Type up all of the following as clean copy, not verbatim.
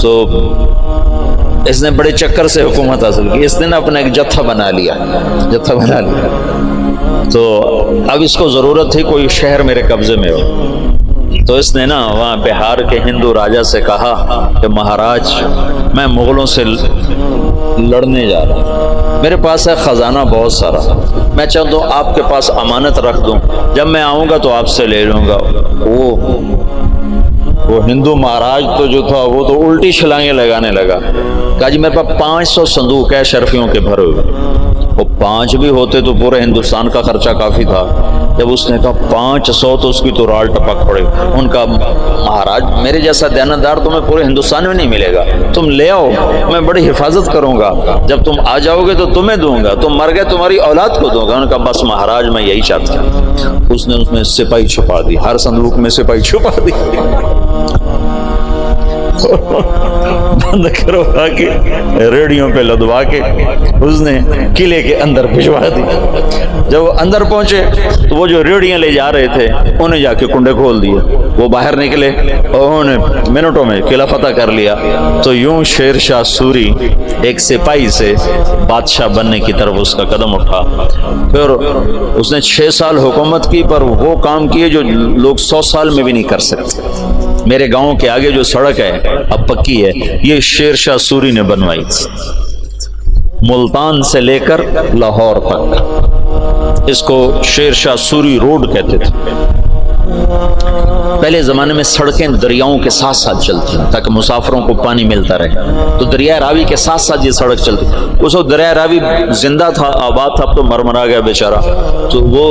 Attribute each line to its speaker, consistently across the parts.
Speaker 1: تو اس نے بڑے چکر سے حکومت حاصل کی، اس نے نا اپنا ایک جتھا بنا لیا، تو اب اس کو ضرورت تھی کوئی شہر میرے قبضے میں ہو، تو اس نے نا وہاں بہار کے ہندو راجا سے کہا کہ مہاراج میں مغلوں سے لڑنے جا رہا ہوں، میرے پاس ہے خزانہ بہت سارا، میں چاہتا ہوں آپ کے پاس امانت رکھ دوں، جب میں آؤں گا تو آپ سے لے لوں گا۔ وہ ہندو مہاراج تو جو تھا وہ تو الٹی چھلانگیں لگانے لگا، کہا جی میرے پاس 500 صندوق ہے شرفیوں کے بھرے ہوئے، وہ 5 بھی ہوتے تو پورے ہندوستان کا خرچہ کافی تھا، جب اس نے کہا 500 تو اس کی تو رال ٹپک پڑے، ان کا مہاراج میرے جیسا دیانتدار تمہیں پورے ہندوستان میں نہیں ملے گا، تم لے آؤ میں بڑی حفاظت کروں گا، جب تم آ جاؤ گے تو تمہیں دوں گا، تم مر گئے تمہاری اولاد کو دوں گا۔ ان کا بس مہاراج میں یہی چاہتا ہوں۔ اس نے اس میں سپاہی چھپا دی، ہر صندوق میں سپاہی چھپا دی، بند کروا کے ریڑیوں پہ لدوا کے اس نے قلعے کے اندر بھجوا دی۔ جب وہ اندر پہنچے تو وہ جو ریڑیاں لے جا رہے تھے انہیں جا کے کنڈے کھول دیے، وہ باہر نکلے اور انہوں نے منٹوں میں قلعہ فتح کر لیا۔ تو یوں شیر شاہ سوری ایک سپاہی سے بادشاہ بننے کی طرف اس کا قدم اٹھا، پھر اس نے 6 سال حکومت کی، پر وہ کام کیے جو لوگ 100 سال میں بھی نہیں کر سکتے۔ میرے گاؤں کے آگے جو سڑک ہے اب پکی ہے، یہ شیر شاہ سوری نے بنوائی تھی، ملتان سے لے کر لاہور تک، اس کو شیر شاہ سوری روڈ کہتے تھے۔ پہلے زمانے میں سڑکیں دریاؤں کے ساتھ ساتھ چلتی ہیں تاکہ مسافروں کو پانی ملتا رہے، تو دریائے راوی کے ساتھ ساتھ یہ سڑک چلتی۔ اس وقت دریائے راوی زندہ تھا، آباد تھا، اب تو مرمرا گیا بیچارہ، تو وہ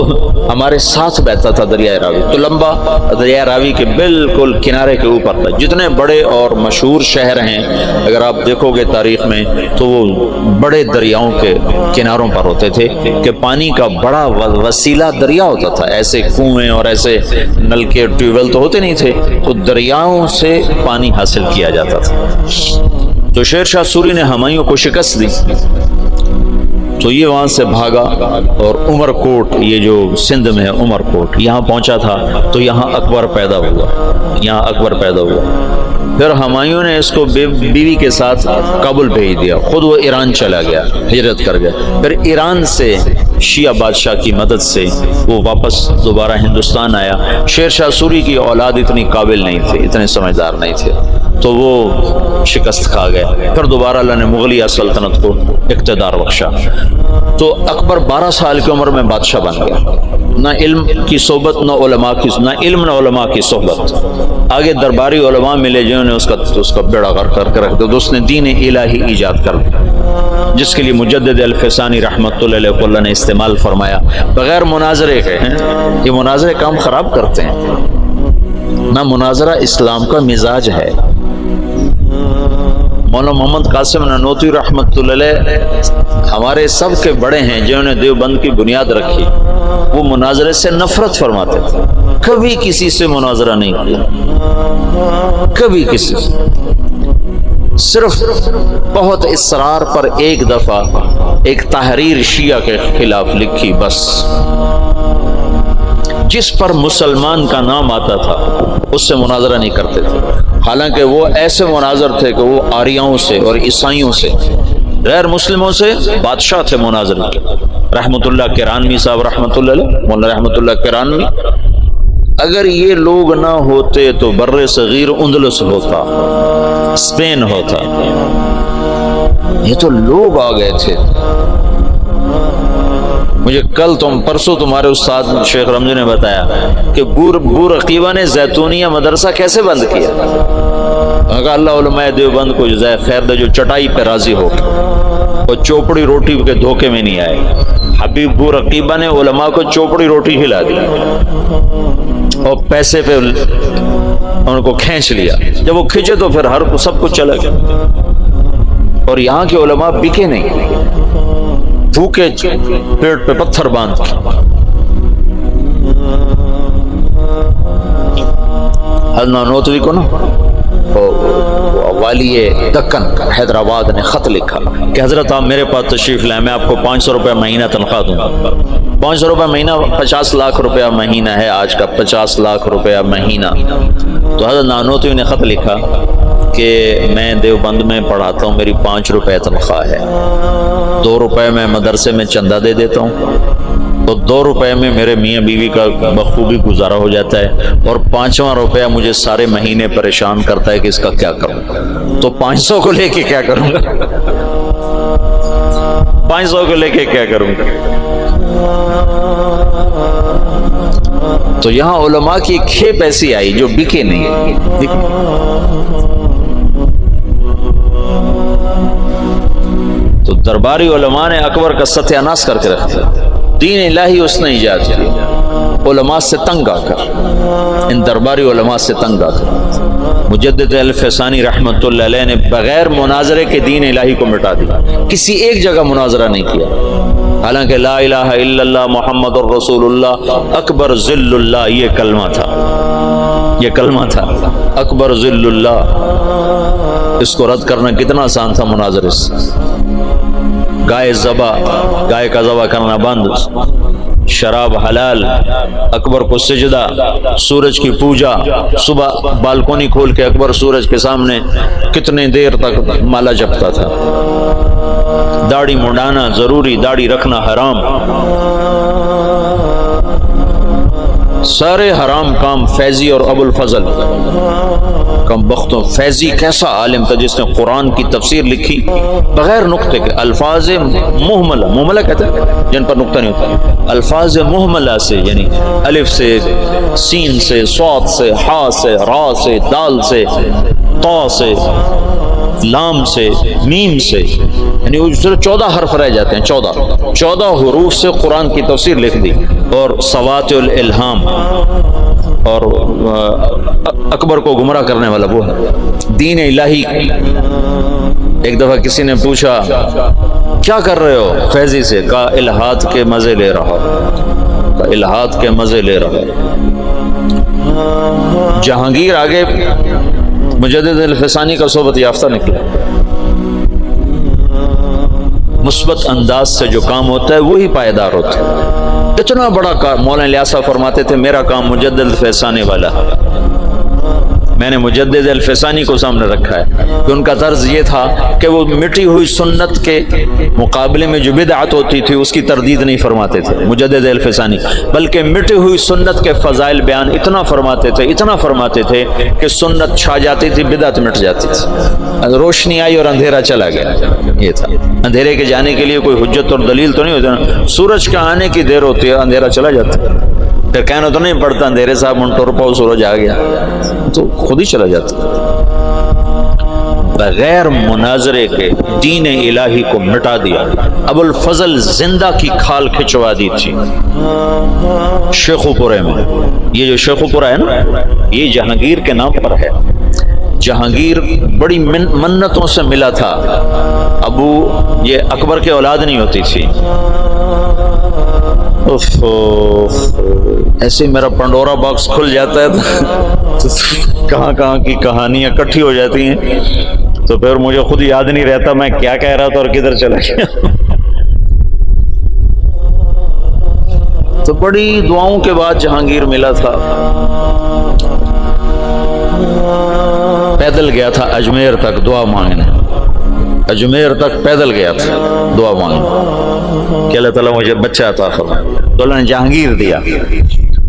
Speaker 1: ہمارے ساتھ بہتا تھا دریائے راوی، تو لمبا دریائے راوی کے بالکل کنارے کے اوپر تھا۔ جتنے بڑے اور مشہور شہر ہیں اگر آپ دیکھو گے تاریخ میں تو وہ بڑے دریاؤں کے کناروں پر ہوتے تھے، کہ پانی کا بڑا وسیلہ دریا ہوتا تھا، ایسے کنویں اور ایسے نلکے ٹیوب ویل تو ہوتے نہیں تھے، تو دریاؤں سے پانی حاصل کیا جاتا تھا۔ تو شیر شاہ سوری نے ہمایوں کو شکست دی، تو یہ وہاں سے بھاگا اور عمر کوٹ، یہ جو سندھ میں ہے عمر کوٹ، یہاں پہنچا تھا، تو یہاں اکبر پیدا ہوا۔ پھر ہمایوں نے اس کو بیوی کے ساتھ کابل بھیج دیا، خود وہ ایران چلا گیا، ہجرت کر گیا۔ پھر ایران سے شیعہ بادشاہ کی مدد سے وہ واپس دوبارہ ہندوستان آیا۔ شیر شاہ سوری کی اولاد اتنی قابل نہیں تھے، اتنے سمجھدار نہیں تھے، تو وہ شکست کھا گئے۔ پھر دوبارہ اللہ نے مغلیہ سلطنت کو اقتدار بخشا، تو اکبر 12 سال کی عمر میں بادشاہ بن گیا، نہ علم کی صحبت، نہ علماء کی صحبت۔ آگے درباری علماء ملے جنہوں نے اس کا بیڑا غرق کر کے رکھ دیا، تو اس نے دین الہی ایجاد کر دیا، جس کے لیے مجدد الفسانی رحمۃ اللہ علیہ کو اللہ نے استعمال فرمایا، بغیر مناظرے کے ہیں۔ یہ مناظرے کام خراب کرتے ہیں، نہ مناظرہ اسلام کا مزاج ہے۔ مولانا محمد قاسم نانوتوی رحمۃ اللہ علیہ ہمارے سب کے بڑے ہیں جنہوں نے دیوبند کی بنیاد رکھی، وہ مناظرے سے نفرت فرماتے تھے، کبھی کسی سے مناظرہ نہیں کیا، کبھی کسی سے، صرف بہت اصرار پر ایک دفعہ ایک تحریر شیعہ کے خلاف لکھی، بس جس پر مسلمان کا نام آتا تھا اس سے مناظرہ نہیں کرتے تھے، حالانکہ وہ ایسے مناظر تھے کہ وہ آریاؤں سے اور عیسائیوں سے، غیر مسلموں سے بادشاہ تھے مناظر کے۔ رحمت اللہ کرانوی صاحب رحمت اللہ علیہ، مولانا رحمت اللہ کرانوی، اگر یہ لوگ نہ ہوتے تو بر صغیر اندلس ہوتا، اسپین ہوتا، یہ تو لوگ آ گئے تھے۔ مجھے پرسوں تمہارے استاد شیخ رمضی نے بتایا کہ بور عقیبہ نے زیتونیہ مدرسہ کیسے بند کیا۔ کہا اللہ علماء دیوبند کو جزائے خیر دے جو چٹائی پہ راضی ہو اور چوپڑی روٹی کے دھوکے میں نہیں آئے۔ حبیب بور عقیبہ نے علماء کو چوپڑی روٹی کھلا دی اور پیسے پہ ان کو کھینچ لیا، جب وہ کھینچے تو پھر ہر سب کچھ چلا گیا، اور یہاں کے علماء بکے نہیں، بھوکے پیٹ پہ پتھر باندھ کے۔ حضرت نانوتوی کو نا والی دکن حیدرآباد نے خط لکھا کہ حضرت آپ میرے پاس تشریف لائیں، میں آپ کو 500 روپے مہینہ تنخواہ دوں گا۔ 500 روپے مہینہ 50 لاکھ روپیہ مہینہ ہے آج کا، 50 لاکھ روپیہ مہینہ۔ تو حضرت نانوتوی نے خط لکھا کہ میں دیوبند میں پڑھاتا ہوں، میری 5 روپے تنخواہ ہے، 2 روپے میں مدرسے میں چندہ دے دیتا ہوں، تو 2 روپے میں میرے میاں بیوی کا بخوبی گزارا ہو جاتا ہے، اور 5واں روپیہ مجھے سارے مہینے پریشان کرتا ہے کہ اس کا کیا کروں، تو 500 کو لے کے کیا کروں گا، 500 کو لے کے کیا کروں گا۔ تو یہاں علماء کی ایک کھیپ ایسی آئی جو بکے نہیں ہے۔ تو درباری علماء نے اکبر کا ستیہ ناش کر کے رکھ دیا، دین الہی اس نے ایجاد کیا علماء سے تنگ آ کر، ان درباری علماء سے تنگ آ کر۔ مجدد الفسانی رحمۃ اللہ علیہ نے بغیر مناظرے کے دین الہی کو مٹا دیا، کسی ایک جگہ مناظرہ نہیں کیا، حالانکہ لا الہ الا اللہ محمد الرسول اللہ اکبر ذل اللہ یہ کلمہ تھا، یہ کلمہ تھا اکبر ذل اللہ، اس کو رد کرنا کتنا آسان تھا مناظرے سے۔ گائے کا ذبح کرنا بند، شراب حلال، اکبر کو سجدہ، سورج کی پوجا، صبح بالکونی کھول کے اکبر سورج کے سامنے کتنے دیر تک مالا جپتا تھا، داڑھی منڈانا ضروری، داڑھی رکھنا حرام، سارے حرام کام فیضی اور ابو الفضل کم بختوں۔ فیضی کیسا عالم تھا جس نے قرآن کی تفسیر لکھی بغیر نقطے کے، الفاظ محملہ، محملہ کہتے ہیں جن پر نقطہ نہیں ہوتا، الفاظ محملہ سے، یعنی الف سے، سین سے، صاد سے، حا سے، را سے، دال سے، طا سے، لام سے، میم سے، یعنی 14 حرف رہ جاتے ہیں، 14 حروف سے قرآن کی تفسیر لکھ دی، اور سوات الالہام، اور اکبر کو گمراہ کرنے والا وہ ہے دین الہی۔ ایک دفعہ کسی نے پوچھا کیا کر رہے ہو فیضی سے، کہا الہات کے مزے لے رہا، کہا الہات کے مزے لے رہا۔ جہانگیر آگے مجدد الفسانی کا صحبت یافتہ نکلا، مثبت انداز سے جو کام ہوتا ہے وہی پائیدار ہوتا ہے۔ اتنا بڑا کام، مولانا الیاس صاحب فرماتے تھے میرا کام مجدد الفسانی والا، میں نے مجدد الفسانی کو سامنے رکھا ہے کہ ان کا طرز یہ تھا کہ وہ مٹی ہوئی سنت کے مقابلے میں جو بدعت ہوتی تھی اس کی تردید نہیں فرماتے تھے مجدد الفسانی، بلکہ مٹی ہوئی سنت کے فضائل بیان اتنا فرماتے تھے کہ سنت چھا جاتی تھی، بدعت مٹ جاتی تھی، روشنی آئی اور اندھیرا چلا گیا۔ یہ تھا، اندھیرے کے جانے کے لیے کوئی حجت اور دلیل تو نہیں ہوتی نا، سورج کے آنے کی دیر ہوتی ہے اندھیرا چلا جاتا ہے، پھر کہنا تو نہیں پڑتا اندھیرے صاحب منٹور پاؤ سورج آ گیا، تو خود ہی چلا جاتا۔ بغیر مناظرے کے دین الہی کو مٹا دیا۔ ابو الفضل زندہ کی کھال کھچوا دی تھی شیخو پورے میں۔ یہ جو شیخو پورہ ہے نا، یہ جہانگیر کے نام پر ہے۔ جہانگیر بڑی منتوں سے ملا تھا، یہ اکبر کے اولاد نہیں ہوتی تھی۔ ایسے میرا پنڈورا باکس کھل جاتا ہے تو کہاں کی کہانیاں اکٹھی ہو جاتی ہیں، تو پھر مجھے خود یاد نہیں رہتا میں کیا کہہ رہا تھا اور کدھر چلا گیا۔ تو بڑی دعاؤں کے بعد جہانگیر ملا تھا، پیدل گیا تھا اجمیر تک دعا مانگنے، اجمیر تک پیدل گیا تھا دعا مانگنے کہ اللہ تعالیٰ مجھے بچہ عطا فرمائے، تو اللہ نے جہانگیر دیا۔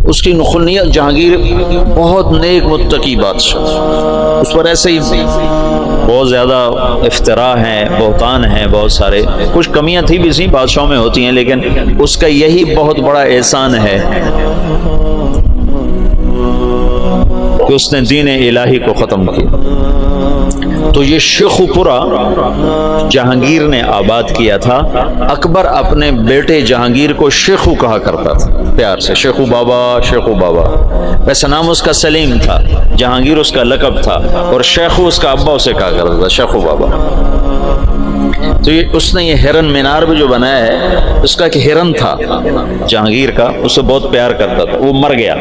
Speaker 1: اس کی نخنیت، جہانگیر بہت نیک متقی بادشاہ، اس پر ایسے ہی بہت زیادہ افتراء ہیں، بہتان ہیں بہت سارے، کچھ کمیاں تھی بھی بادشاہوں میں ہوتی ہیں، لیکن اس کا یہی بہت بڑا احسان ہے کہ اس نے دین الہی کو ختم کیا۔ تو یہ شیخو پورہ جہانگیر نے آباد کیا تھا۔ اکبر اپنے بیٹے جہانگیر کو شیخو کہا کرتا تھا پیار سے، شیخو بابا، شیخو بابا۔ ویسے نام اس کا سلیم تھا، جہانگیر اس کا لقب تھا، اور شیخو اس کا ابا اسے کہا کرتا تھا، شیخو بابا۔ تو اس نے یہ ہرن مینار بھی جو بنایا ہے، اس کا ایک ہرن تھا جہانگیر کا، اسے بہت پیار کرتا تھا، وہ مر گیا،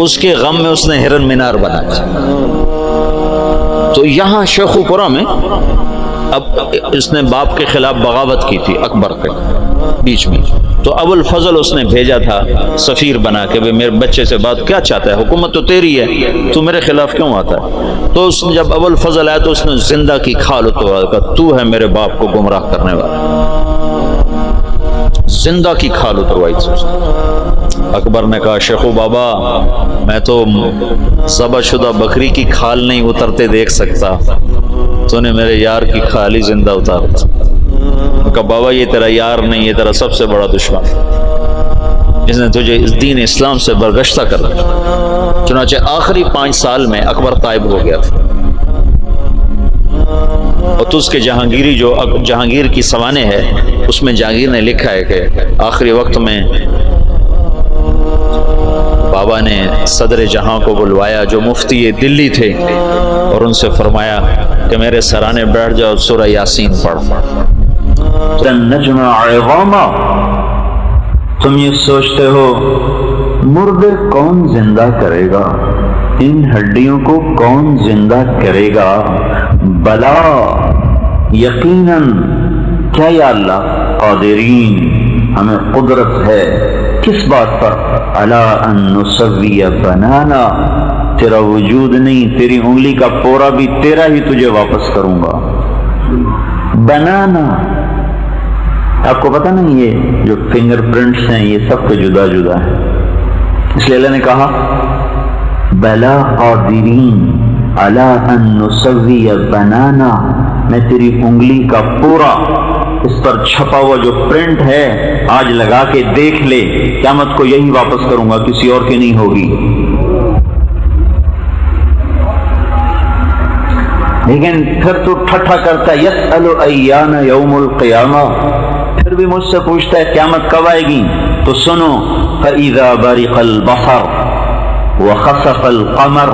Speaker 1: اس کے غم میں اس نے ہرن مینار بنایا۔ تو یہاں شیخو پورہ میں اب اس نے باپ کے خلاف بغاوت کی تھی اکبر کے بیچ میں، تو ابو الفضل اس نے بھیجا تھا سفیر بنا کے، میرے بچے سے بات کیا چاہتا ہے، حکومت تو تیری ہے، تو میرے خلاف کیوں آتا ہے؟ تو اس نے جب ابو الفضل آیا تو اس نے زندہ کی کھال اتروا کہا تو ہے میرے باپ کو گمراہ کرنے والا، زندہ کی کھال اتروائی تھی اس نے۔ اکبر نے کہا شیخو بابا میں تو ذبح شدہ بکری کی کھال نہیں اترتے دیکھ سکتا، تو نے میرے یار کی کھال ہی زندہ اتار تھی۔ کہا بابا یہ تیرا یار نہیں، یہ تیرا سب سے بڑا دشمن، جس نے تجھے اس دین اسلام سے برگشتہ کر رکھا۔ چنانچہ آخری 5 سال میں اکبر طائب ہو گیا تھا، اور تو اس کے جہانگیری جو جہانگیر کی سوانح ہے اس میں جہانگیر نے لکھا ہے کہ آخری وقت میں بابا نے صدر جہاں کو بلوایا جو مفتی دلی تھے، اور ان سے فرمایا کہ میرے سرانے بیٹھ جاؤ، سورہ یاسین پڑھ۔
Speaker 2: نجمع عظاما، تم یہ سوچتے ہو مردے کون زندہ کرے گا، ان ہڈیوں کو کون زندہ کرے گا؟ بلا یقیناً، کیا یا اللہ قادرین، ہمیں قدرت ہے کس بات پر؟ علی ان نسوی بنانا، تیرا وجود نہیں، تیری انگلی کا پورا بھی تیرا ہی تجھے واپس کروں گا۔ بنانا، آپ کو پتہ نہیں یہ جو فنگر پرنٹس ہیں یہ سب کے جدا جدا ہیں، اس لیے اللہ نے کہا بلا قادرین علی ان نسوی بنانا، میں تیری انگلی کا پورا اس پر چھپا ہوا جو پرنٹ ہے آج لگا کے دیکھ لے، قیامت کو یہی واپس کروں گا، کسی اور کی نہیں ہوگی۔ لیکن پھر تو ٹھٹھا کرتا ہے یسأل ایان یوم القیامہ، پھر بھی مجھ سے پوچھتا ہے قیامت کب آئے گی؟ تو سنو فَإِذَا بَرِقَ الْبَصَرُ وَخَسَفَ الْقَمَرُ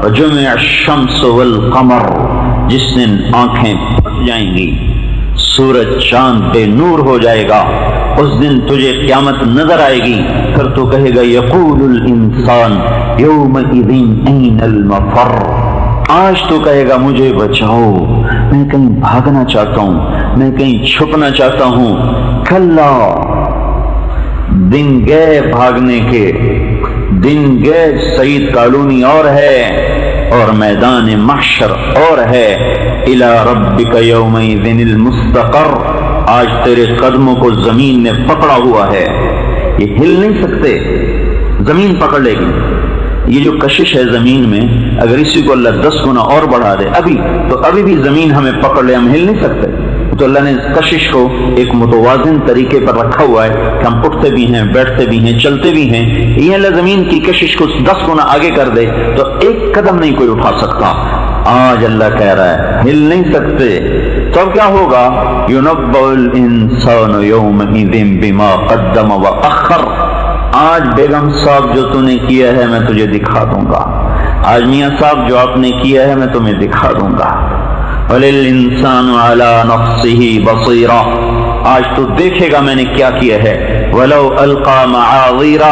Speaker 2: وَجُمِعَ الشَّمْسُ وَالْقَمَرُ، جس دن آنکھیں پھٹ جائیں گی، سورج چاند بے نور ہو جائے گا، اس دن تجھے قیامت نظر آئے گی، پھر تو کہے گا یقول الانسان یومئذ این المفر، آج تو کہے گا مجھے بچاؤ، میں کہیں بھاگنا چاہتا ہوں، میں کہیں چھپنا چاہتا ہوں۔ کلا، دن گئے بھاگنے کے، دن گئے سعید کالونی اور ہے، اور میدان محشر اور ہے۔ الی ربک یومئذ المستقر، آج تیرے قدموں کو زمین نے پکڑا ہوا ہے، یہ ہل نہیں سکتے، زمین پکڑ لے گی۔ یہ جو کشش ہے زمین میں، اگر اسی کو اللہ 10 گنا اور بڑھا دے ابھی بھی زمین ہمیں پکڑ لے، ہم ہل نہیں سکتے۔ تو اللہ نے اس کشش کو ایک متوازن طریقے پر رکھا ہوا ہے کہ ہم اٹھتے بھی ہیں، بیٹھتے بھی ہیں، چلتے بھی ہیں۔ یہ اللہ زمین کی کشش کو 10 گنا آگے کر دے تو ایک قدم نہیں کوئی اٹھا سکتا۔ آج اللہ کہہ رہا ہے ہل نہیں سکتے، تو اب کیا ہوگا؟ یُنَبَّأُ الْإِنسَانُ يَوْمَئِذٍ بِمَا قَدَّمَ وَأَخَّرَ، آج بیگم صاحب جو تو نے کیا ہے میں تجھے دکھا دوں گا، آج میاں صاحب جو آپ نے کیا ہے میں تمہیں دکھا دوں گا۔ وَلِلْإِنسَانُ عَلَى نَفْسِهِ بَصِيرًا، آج تو دیکھے گا میں نے کیا کیا ہے۔ وَلَوْ أَلْقَى مَعَاذِيرًا،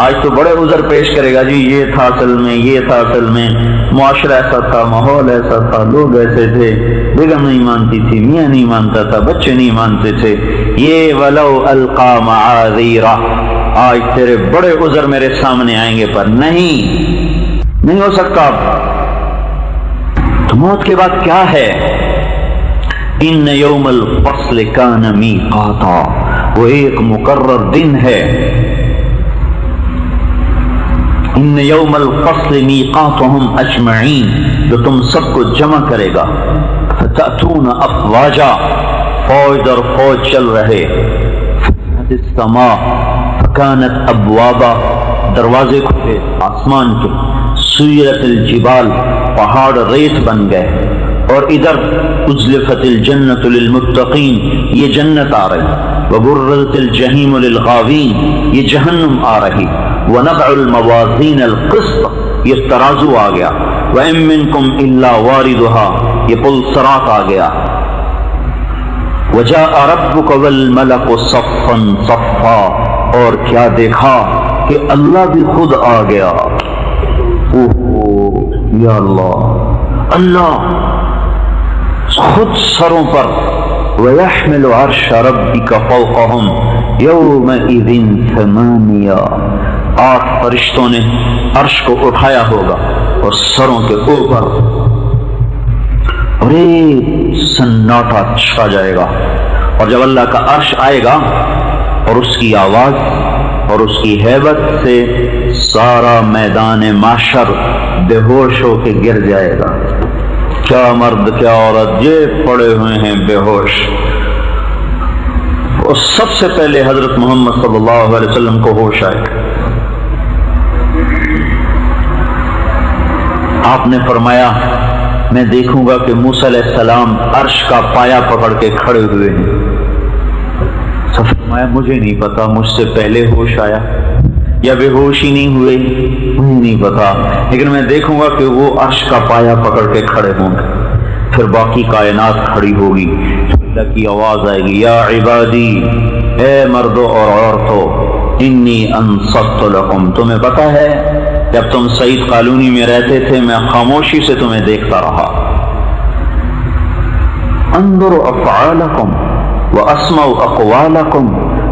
Speaker 2: آج تو بڑے عذر پیش کرے گا، جی یہ تھا اصل میں، یہ تھا اصل میں، معاشرہ ایسا تھا، ماحول ایسا تھا، لوگ ایسے تھے، بیگم نہیں مانتی تھی، میاں نہیں مانتا تھا، بچے نہیں مانتے تھے، یہ وَلَوْ أَلْقَى مَعَاذِيرًا، آج تیرے بڑے عذر میرے سامنے آئیں گے، پر نہیں ہو سکتا۔ تو موت کے بعد کیا ہے؟ ان یوم الفصل کان میقاتا، وہ ایک مقرر دن ہے۔ ان یوم الفصل میقاتهم اجمعین، جو تم سب کو جمع کرے گا۔ فتأتون افواجا، فوج در فوج چل رہے۔ فتحت السماء فکانت ابوابا، دروازے کھلے آسمان کے۔ سیرت الجبال، پہاڑ ریت بن گئے۔ اور ادھر ازلفت الجنت للمتقین، یہ جنت آ رہی۔ وبرزت الجحیم للغاوین، یہ جہنم آ رہی۔ ونضع الموازین القسط، یہ ترازو آ گیا۔ وَإِن مِّنكُمْ إِلَّا وَارِدُهَا، یہ پل صراط آ گیا۔ وَجَاءَ رَبُّكَ وَالْمَلَكُ صَفًّا صَفًّا، اور کیا دیکھا کہ اللہ بھی خود آ گیا۔ یا اللہ، اللہ خود سروں پر وَيَحْمِلُ عَرْشَ رَبِّكَ فَوْقَهُمْ يَوْمَئِذٍ ثَمَانِيَةٌ 8 فرشتوں نے عرش کو اٹھایا ہوگا اور سروں کے اوپر، اور ایک سناٹا چھا جائے گا، اور جب اللہ کا عرش آئے گا اور اس کی آواز اور اس کی ہیبت سے سارا میدان معاشر بے ہوش ہو کے گر جائے گا. کیا مرد کیا عورت یہ پڑے ہوئے ہیں بے ہوش. اور سب سے پہلے حضرت محمد صلی اللہ علیہ وسلم کو ہوش آئے. آپ نے فرمایا میں دیکھوں گا کہ موسیٰ علیہ السلام عرش کا پایا پکڑ کے کھڑے ہوئے ہیں. فرمایا مجھے نہیں پتا مجھ سے پہلے ہوش آیا یا بے ہوش ہی نہیں ہوئے، مجھے نہیں پتا، لیکن میں دیکھوں گا کہ وہ عرش کا پایا پکڑ کے کھڑے ہوں گے. پھر باقی کائنات کھڑی ہوگی، اللہ کی آواز آئے گی یا عبادی، اے مردوں اور عورتوں، انی انصت لکم. تمہیں پتا ہے جب تم سعید کالونی میں رہتے تھے میں خاموشی سے تمہیں دیکھتا رہا. انظر افعالکم واسمع اقوالکم،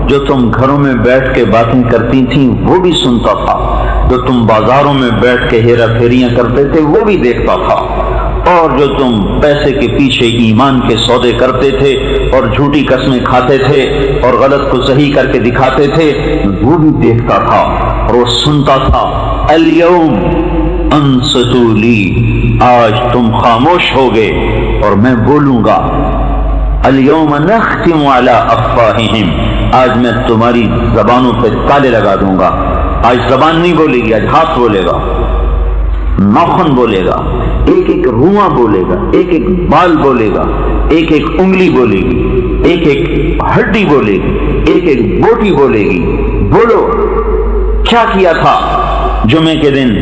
Speaker 2: جو تم گھروں میں بیٹھ کے باتیں کرتی تھیں وہ بھی سنتا تھا، جو تم بازاروں میں بیٹھ کے ہیرا پھیریاں کرتے تھے وہ بھی دیکھتا تھا، اور جو تم پیسے کے پیچھے ایمان کے سودے کرتے تھے اور جھوٹی قسمیں کھاتے تھے اور غلط کو صحیح کر کے دکھاتے تھے وہ بھی دیکھتا تھا اور وہ سنتا تھا. الیوم انصتوا لی، آج تم خاموش ہوگے اور میں بولوں گا. الیوم نختم علی افواہہم، آج میں تمہاری زبانوں پہ تالے لگا دوں گا. آج زبان نہیں بولے گی، آج ہاتھ بولے گا، ناخن بولے گا، ایک ایک رواں بولے گا، ایک ایک بال بولے گا، ایک ایک انگلی بولے گی، ایک ایک ہڈی بولے گی، ایک ایک بوٹی بولے گی. بولو کیا کیا تھا جمعے کے دن،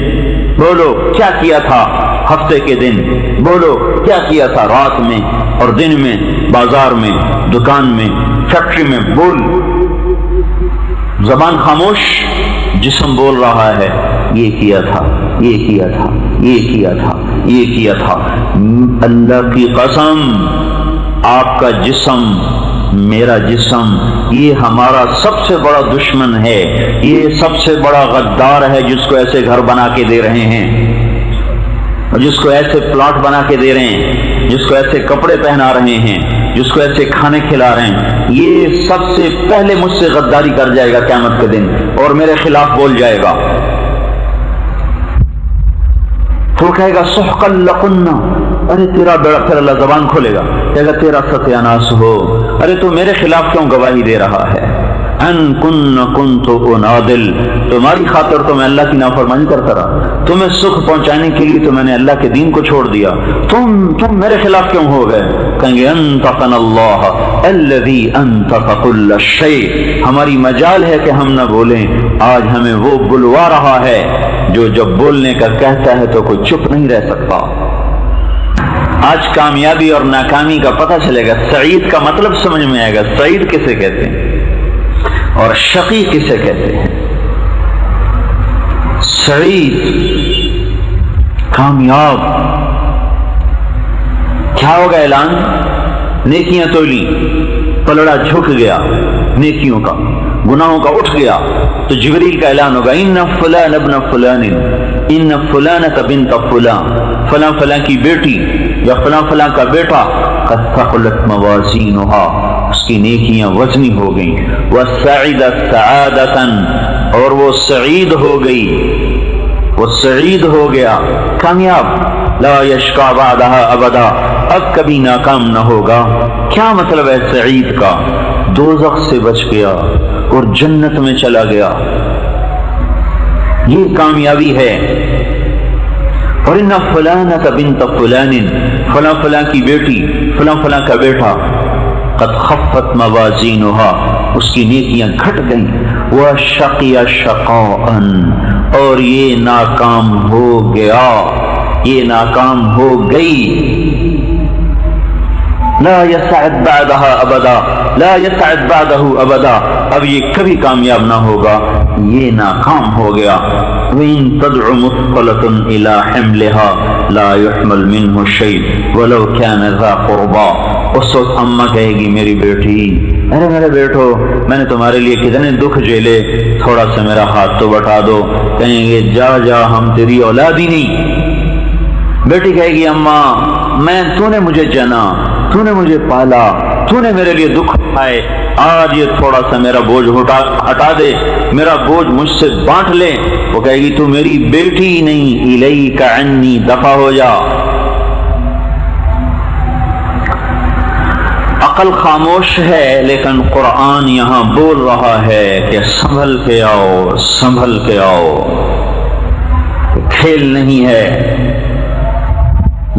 Speaker 2: بولو کیا کیا تھا ہفتے کے دن، بولو کیا کیا تھا رات میں اور دن میں، بازار میں، دکان میں، فیکٹری میں. بول. زبان خاموش، جسم بول رہا ہے یہ کیا تھا، یہ کیا تھا، یہ کیا تھا، یہ کیا تھا. اللہ کی قسم آپ کا جسم، میرا جسم، یہ ہمارا سب سے بڑا دشمن ہے، یہ سب سے بڑا غدار ہے جس کو ایسے گھر بنا کے دے رہے ہیں، جس کو ایسے پلاٹ بنا کے دے رہے ہیں، جس کو ایسے کپڑے پہنا رہے ہیں، جس کو ایسے کھانے کھلا رہے ہیں. یہ سب سے پہلے مجھ سے غداری کر جائے گا قیامت کے دن اور میرے خلاف بول جائے گا. تو کہے گا سحقا لکنا، ارے تیرا بیڑا. پھر اللہ زبان کھولے گا، کہے گا تیرا ستیاناس ہو، ارے تو میرے خلاف کیوں گواہی دے رہا ہے. ان کنت انادل، تمہاری خاطر تو میں اللہ کی نافرمانی کرتا رہا، تمہیں سکھ پہنچانے کے لیے تو میں نے اللہ کے دین کو چھوڑ دیا، تم میرے خلاف کیوں ہو گئے. کہیں گے انطقنا اللہ الذی انطق کل شیء، ہماری مجال ہے کہ ہم نہ بولیں، آج ہمیں وہ بلوا رہا ہے جو جب بولنے کا کہتا ہے تو کوئی چپ نہیں رہ سکتا. آج کامیابی اور ناکامی کا پتہ چلے گا، سعید کا مطلب سمجھ میں آئے گا، سعید کسے کہتے ہیں اور شقی کسے کہتے ہیں. سعید کامیاب، کیا ہوگا اعلان؟ نیکیاں تولی، پلڑا جھک گیا نیکیوں کا، گناہوں کا اٹھ گیا تو جبریل کا اعلان ہوگا ان فلان ابن فلان ان فلانۃ بنت فلان، فلاں فلاں کی بیٹی یا فلاں فلاں کا بیٹا قد ثقلت موازینھا، اس کی نیکیاں وزنی ہو گئیں. وسعدت سعادۃ، اور وہ سعید ہو گئی، وہ سعید ہو گیا، کامیاب. لا یشقی بعدها ابدا، اب کبھی ناکام نہ ہوگا. کیا مطلب ہے سعید کا؟ دوزخ سے بچ گیا اور جنت میں چلا گیا، یہ کامیابی ہے. اور ان فلانۃ بنت فلان، فلاں فلاں کی بیٹی، فلاں فلاں کا بیٹا، قد خفت موازینھا، اس کی نیکیاں گھٹ گئیں. وشقی شقاء، اور یہ ناکام ہو گیا، یہ ناکام ہو گئی. لا يسعد بعدها ابدا، لا يسعد بعده ابدا، اب یہ کبھی کامیاب نہ ہوگا، یہ ناکام ہو گیا. وَإِن تَدْعُ مُثْقَلَةٌ إِلَى حِمْلِهَا لَا يُحْمَلْ مِنْهُ شَيْءٌ وَلَوْ كَانَ ذَا قُرْبَى، اس وقت اماں کہے گی میری بیٹی، ارے میرے بیٹو میں نے تمہارے لیے کتنے دکھ جھیلے، تھوڑا سا میرا ہاتھ تو بٹا دو۔ کہیں گے جا جا ہم تیری اولاد ہی نہیں۔ بیٹی کہے گی اماں تو نے مجھے جنا، تو نے مجھے پالا، تو نے میرے لیے دکھ اٹھائے، آج یہ تھوڑا سا میرا بوجھ ہٹا دے، میرا بوجھ مجھ سے بانٹ لے۔ وہ کہے گی تو میری بیٹی ہی نہیں، الیک عنی، دفع ہو جا۔ عقل خاموش ہے لیکن قرآن یہاں بول رہا ہے کہ سنبھل کے آؤ، سنبھل کے آؤ، کھیل نہیں ہے۔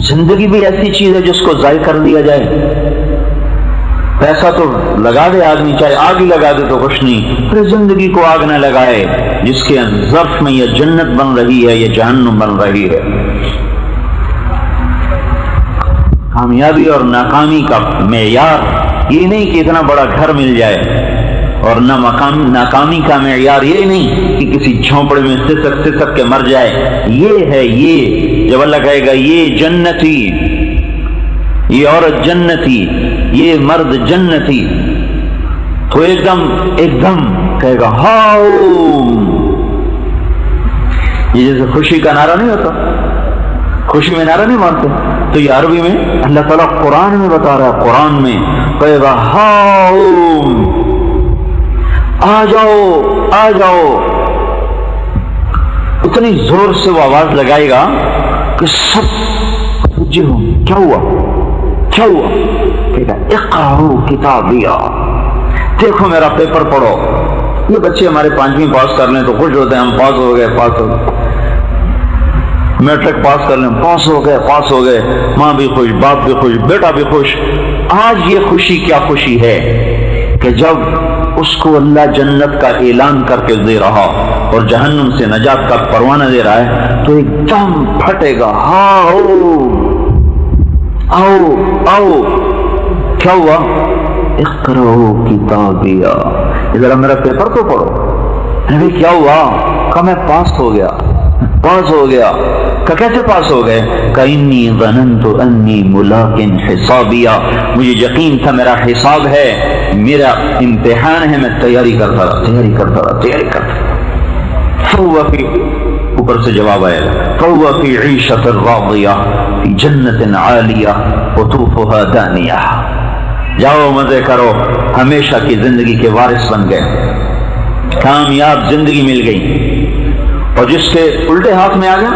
Speaker 2: زندگی بھی ایسی چیز ہے جس کو ضائع کر دیا جائے۔ پیسہ تو لگا دے آدمی، چاہے آگ ہی لگا دے تو کچھ نہیں، پھر زندگی کو آگ نہ لگائے جس کے ظرف میں یہ جنت بن رہی ہے، یہ جہنم بن رہی ہے۔ کامیابی اور ناکامی کا معیار یہ نہیں کہ اتنا بڑا گھر مل جائے، اور ناکامی کا معیار یہ نہیں کہ کسی جھونپڑے میں سسک کے مر جائے۔ یہ ہے، یہ جب اللہ کہے گا یہ جنتی، یہ عورت جنتی، یہ مرد جنتی، تو ایک دم کہے گا ہاؤ۔ یہ جیسے خوشی کا نعرہ نہیں ہوتا، خوشی میں نعرہ نہیں مارتے، تو یہ عربی میں اللہ تعالیٰ قرآن میں بتا رہا ہے، قرآن میں کہے گا ہاؤ، آ جاؤ آ جاؤ۔ اتنی زور سے وہ آواز لگائے گا کہ سب جی ہو، کیا ہوا کیا ہوا؟ کہے گا اقرأوا کتابیہ، دیکھو میرا پیپر پڑھو۔ یہ بچے ہمارے 5ویں پاس کر لیں تو خوش ہوتے ہیں، ہم پاس ہو گئے، پاس ہو گئے، میٹرک پاس کر لیں، پاس ہو گئے، پاس ہو گئے، ماں بھی خوش، باپ بھی خوش، بیٹا بھی خوش۔ آج یہ خوشی کیا خوشی ہے کہ جب اس کو اللہ جنت کا اعلان کر کے دے رہا اور جہنم سے نجات کا پروانہ دے رہا ہے، تو ایک دم پھٹے گا ہاؤ آؤ آؤ۔ کیا ہوا؟ اقرأوا کتابیہ، ذرا میرا پیپر تو پڑھو۔ ارے کیا ہوا؟ کہ میں پاس ہو گیا، پاس ہو گیا۔ کہ کیسے پاس ہو گئے؟ کہ انی ظننت انی ملاق حسابیہ، مجھے یقین تھا میرا حساب ہے، میرا امتحان ہے، میں تیاری کرتا رہا۔ فہو فی، اوپر سے جواب آئے گا، فہو فی عیشۃ راضیہ فی جنت عالیہ قطوفہا دانیہ۔ جاؤ مزے کرو، ہمیشہ کی زندگی کے وارث بن گئے، کامیاب زندگی مل گئی۔ اور جس کے الٹے ہاتھ میں آ گیا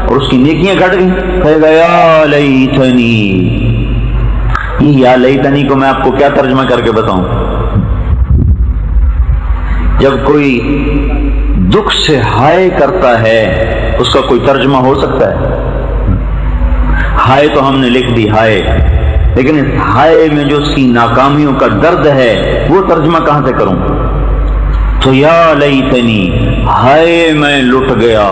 Speaker 2: اور اس کی نیکیاں گھٹ گئیں، کہے گا یا لیتنی۔ یہ یا لیتنی کو میں آپ کو کیا ترجمہ کر کے بتاؤں؟ جب کوئی دکھ سے ہائے کرتا ہے اس کا کوئی ترجمہ ہو سکتا ہے؟ ہائے تو ہم نے لکھ دی ہائے، لیکن اس ہائے میں جو اس کی ناکامیوں کا درد ہے وہ ترجمہ کہاں سے کروں؟ تو یا لیتنی، ہائے میں لٹ گیا۔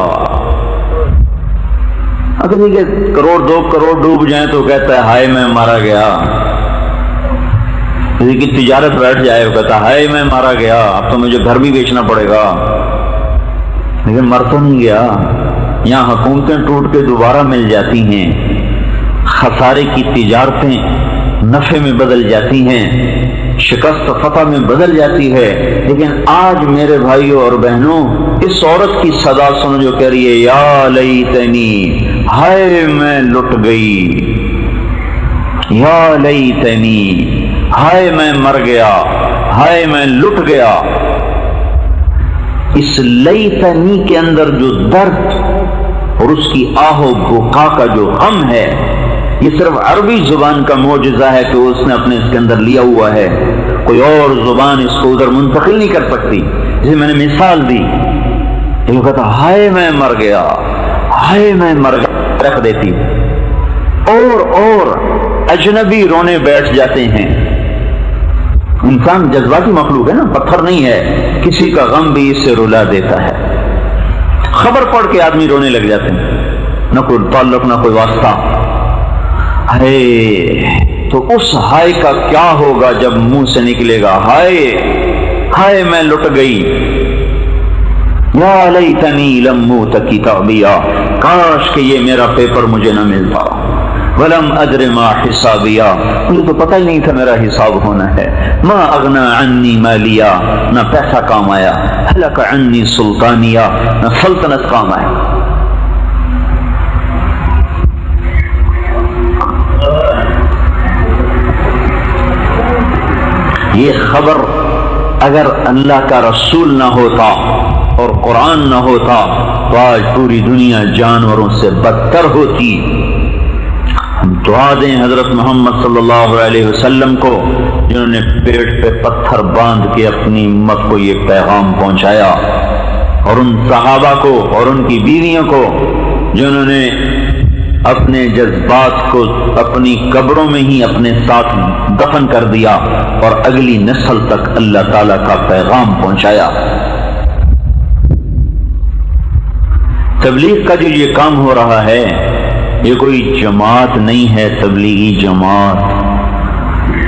Speaker 2: اگر یہ کروڑ 2 کروڑ ڈوب جائیں تو کہتا ہے ہائے میں مارا گیا۔ کسی کی تجارت بیٹھ جائے وہ کہتا ہے ہائے میں مارا گیا، اب تو مجھے گھر بھی بیچنا پڑے گا۔ لیکن مر تو نہیں گیا۔ یہاں حکومتیں ٹوٹ کے دوبارہ مل جاتی ہیں، خسارے کی تجارتیں نفع میں بدل جاتی ہیں، شکست فتح میں بدل جاتی ہے، لیکن آج میرے بھائیوں اور بہنوں اس عورت کی صدا سنو جو کہہ رہی ہے یا لیتنی، ہائے میں لٹ گئی، یا لیتنی، ہائے میں مر گیا، ہائے میں لٹ گیا۔ اس لیتنی کے اندر جو درد اور اس کی آہ و بکا کا جو غم ہے، یہ صرف عربی زبان کا معجزہ ہے کہ اس نے اپنے اس کے اندر لیا ہوا ہے، کوئی اور زبان اس کو ادھر منتقل نہیں کر سکتی۔ جسے میں نے مثال دی، یہ کہتا ہائے میں مر گیا، ہائے میں مر گیا، رکھ دیتی۔ اور اجنبی رونے بیٹھ جاتے ہیں۔ انسان جذباتی مخلوق ہے نا، پتھر نہیں ہے، کسی کا غم بھی اس سے رلا دیتا ہے۔ خبر پڑھ کے آدمی رونے لگ جاتے ہیں، نہ کوئی تعلق نہ کوئی واسطہ۔ ہائے، تو اس ہائے کا کیا ہوگا جب منہ سے نکلے گا ہائے، ہائے میں لٹ گئی، یا لیتنی لم اوت کتابیہ، کاش کہ یہ میرا پیپر مجھے نہ ملتا، ولم ادر ما حسابیا، مجھے تو پتہ ہی نہیں تھا میرا حساب ہونا ہے. ما اغنا عنی مالیا، نہ پیسہ کام آیا. ہلک عنی سلطانیہ، نہ سلطنت کام آئی. یہ خبر اگر اللہ کا رسول نہ ہوتا اور قرآن نہ ہوتا تو آج پوری دنیا جانوروں سے بدتر ہوتی. ہم دعا دیں حضرت محمد صلی اللہ علیہ وسلم کو، جنہوں نے پیٹ پہ پتھر باندھ کے اپنی امت کو یہ پیغام پہنچایا، اور ان صحابہ کو اور ان کی بیویوں کو جنہوں نے اپنے جذبات کو اپنی قبروں میں ہی اپنے ساتھ دفن کر دیا اور اگلی نسل تک اللہ تعالیٰ کا پیغام پہنچایا. تبلیغ کا جو یہ کام ہو رہا ہے، یہ کوئی جماعت نہیں ہے تبلیغی جماعت.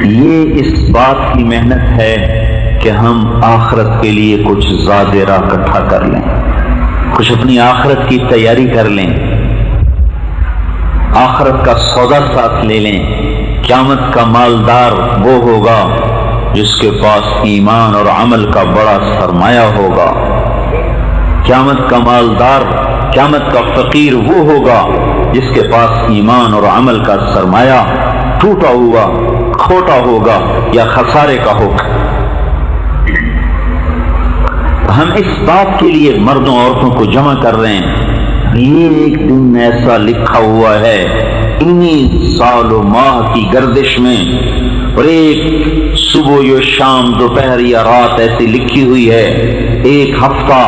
Speaker 2: یہ اس بات کی محنت ہے کہ ہم آخرت کے لیے کچھ زادرہ اکٹھا کر لیں، کچھ اپنی آخرت کی تیاری کر لیں، آخرت کا سودا ساتھ لے لیں. قیامت کا مالدار وہ ہوگا جس کے پاس ایمان اور عمل کا بڑا سرمایہ ہوگا. قیامت کا مالدار، قیامت کا فقیر وہ ہوگا جس کے پاس ایمان اور عمل کا سرمایہ ٹوٹا ہوا، کھوٹا ہوگا یا خسارے کا ہوگا. ہم اس بات کے لیے مردوں عورتوں کو جمع کر رہے ہیں. یہ ایک دن ایسا لکھا ہوا ہے انہی سال و ماہ کی گردش میں، اور ایک صبح یا شام دوپہر یا رات ایسی لکھی ہوئی ہے. ایک ہفتہ،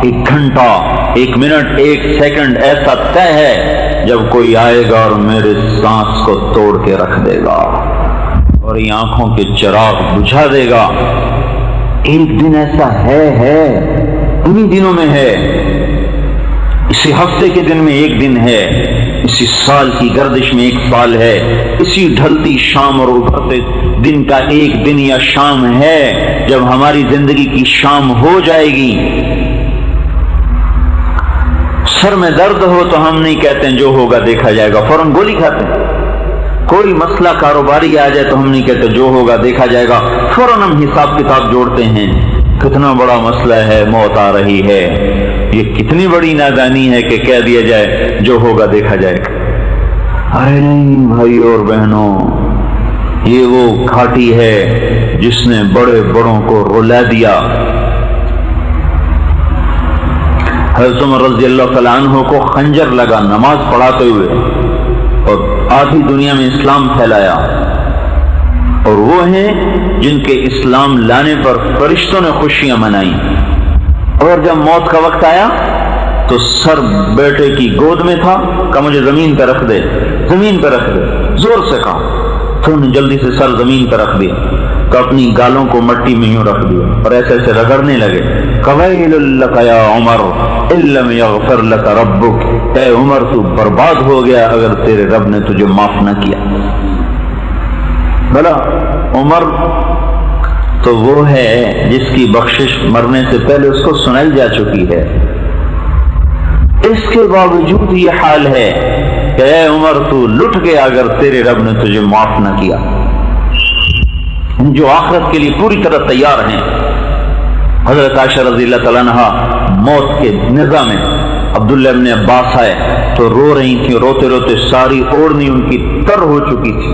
Speaker 2: ایک گھنٹہ، ایک منٹ، ایک سیکنڈ ایسا طے ہے جب کوئی آئے گا اور میرے سانس کو توڑ کے رکھ دے گا اور یہ آنکھوں کے چراغ بجھا دے گا. ایک دن ایسا ہے، انہی دنوں میں ہے. اسی ہفتے کے دن میں ایک دن ہے، اسی سال کی گردش میں ایک سال ہے، اسی ڈھلتی شام اور ابھرتے دن کا ایک دن یا شام ہے جب ہماری زندگی کی شام ہو جائے گی. سر میں درد ہو تو ہم نہیں کہتے ہیں جو ہوگا دیکھا جائے گا، فوراً گولی کھاتے ہیں. کوئی مسئلہ کاروباری آ جائے تو ہم نہیں کہتے جو ہوگا دیکھا جائے گا، فوراً ہم حساب کتاب جوڑتے ہیں. کتنا بڑا مسئلہ ہے، موت آ رہی ہے. یہ کتنی بڑی نادانی ہے کہ کہہ دیا جائے جو ہوگا دیکھا جائے گا. ارے نہیں بھائی اور بہنوں، یہ وہ گھاٹی ہے جس نے بڑے بڑوں کو رلا دیا. حضرت عمر رضی اللہ تعالیٰ عنہ کو خنجر لگا نماز پڑھاتے ہوئے اور آدھی دنیا میں اسلام پھیلایا، اور وہ ہیں جن کے اسلام لانے پر فرشتوں نے خوشیاں منائی. اور جب موت کا وقت آیا تو سر بیٹے کی گود میں تھا، کہا مجھے زمین پہ رکھ دے، زمین پہ رکھ دے، زور سے کہا. تو انہوں نے جلدی سے سر زمین پہ رکھ دیا، تو اپنی گالوں کو مٹی میں یوں رکھ دیا اور ایسے ایسے رگڑنے لگے. وَيْلٌ لَكَ يَا عُمَرُ إِن لَّمْ يَغْفِرْ لَكَ رَبُّكَ، اے عمر تو برباد ہو گیا اگر تیرے رب نے تجھے معاف نہ کیا. بھلا عمر تو وہ ہے جس کی بخشش مرنے سے پہلے اس کو سنائی جا چکی ہے، اس کے باوجود یہ حال ہے کہ اے عمر تو لٹ گیا اگر تیرے رب نے تجھے معاف نہ کیا. جو آخرت کے لیے پوری طرح تیار ہیں. حضرت عائشہ رضی اللہ تعالیٰ عنہا موت کے نظام میں عبداللہ ابن عباس آئے تو رو رہی تھی، روتے روتے ساری اوڑھنی ان کی تر ہو چکی تھی.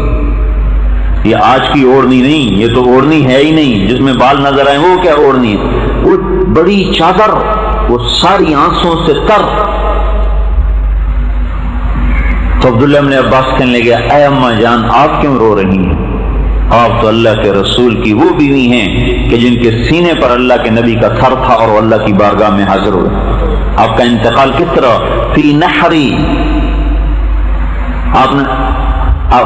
Speaker 2: یہ آج کی اوڑھنی نہیں، یہ تو اوڑھنی ہے ہی نہیں جس میں بال نظر آئے. وہ کیا اوڑھنی ہے، وہ بڑی چادر، وہ ساری آنسوں سے تر. تو عبداللہ ابن عباس کہنے لگے اے اماں جان آپ کیوں رو رہی ہیں؟ آپ تو اللہ کے رسول کی وہ بیوی ہیں کہ جن کے سینے پر اللہ کے نبی کا سر تھا اور وہ اللہ کی بارگاہ میں حاضر ہوئے. آپ کا انتقال کس طرح؟ فی نحری. آپ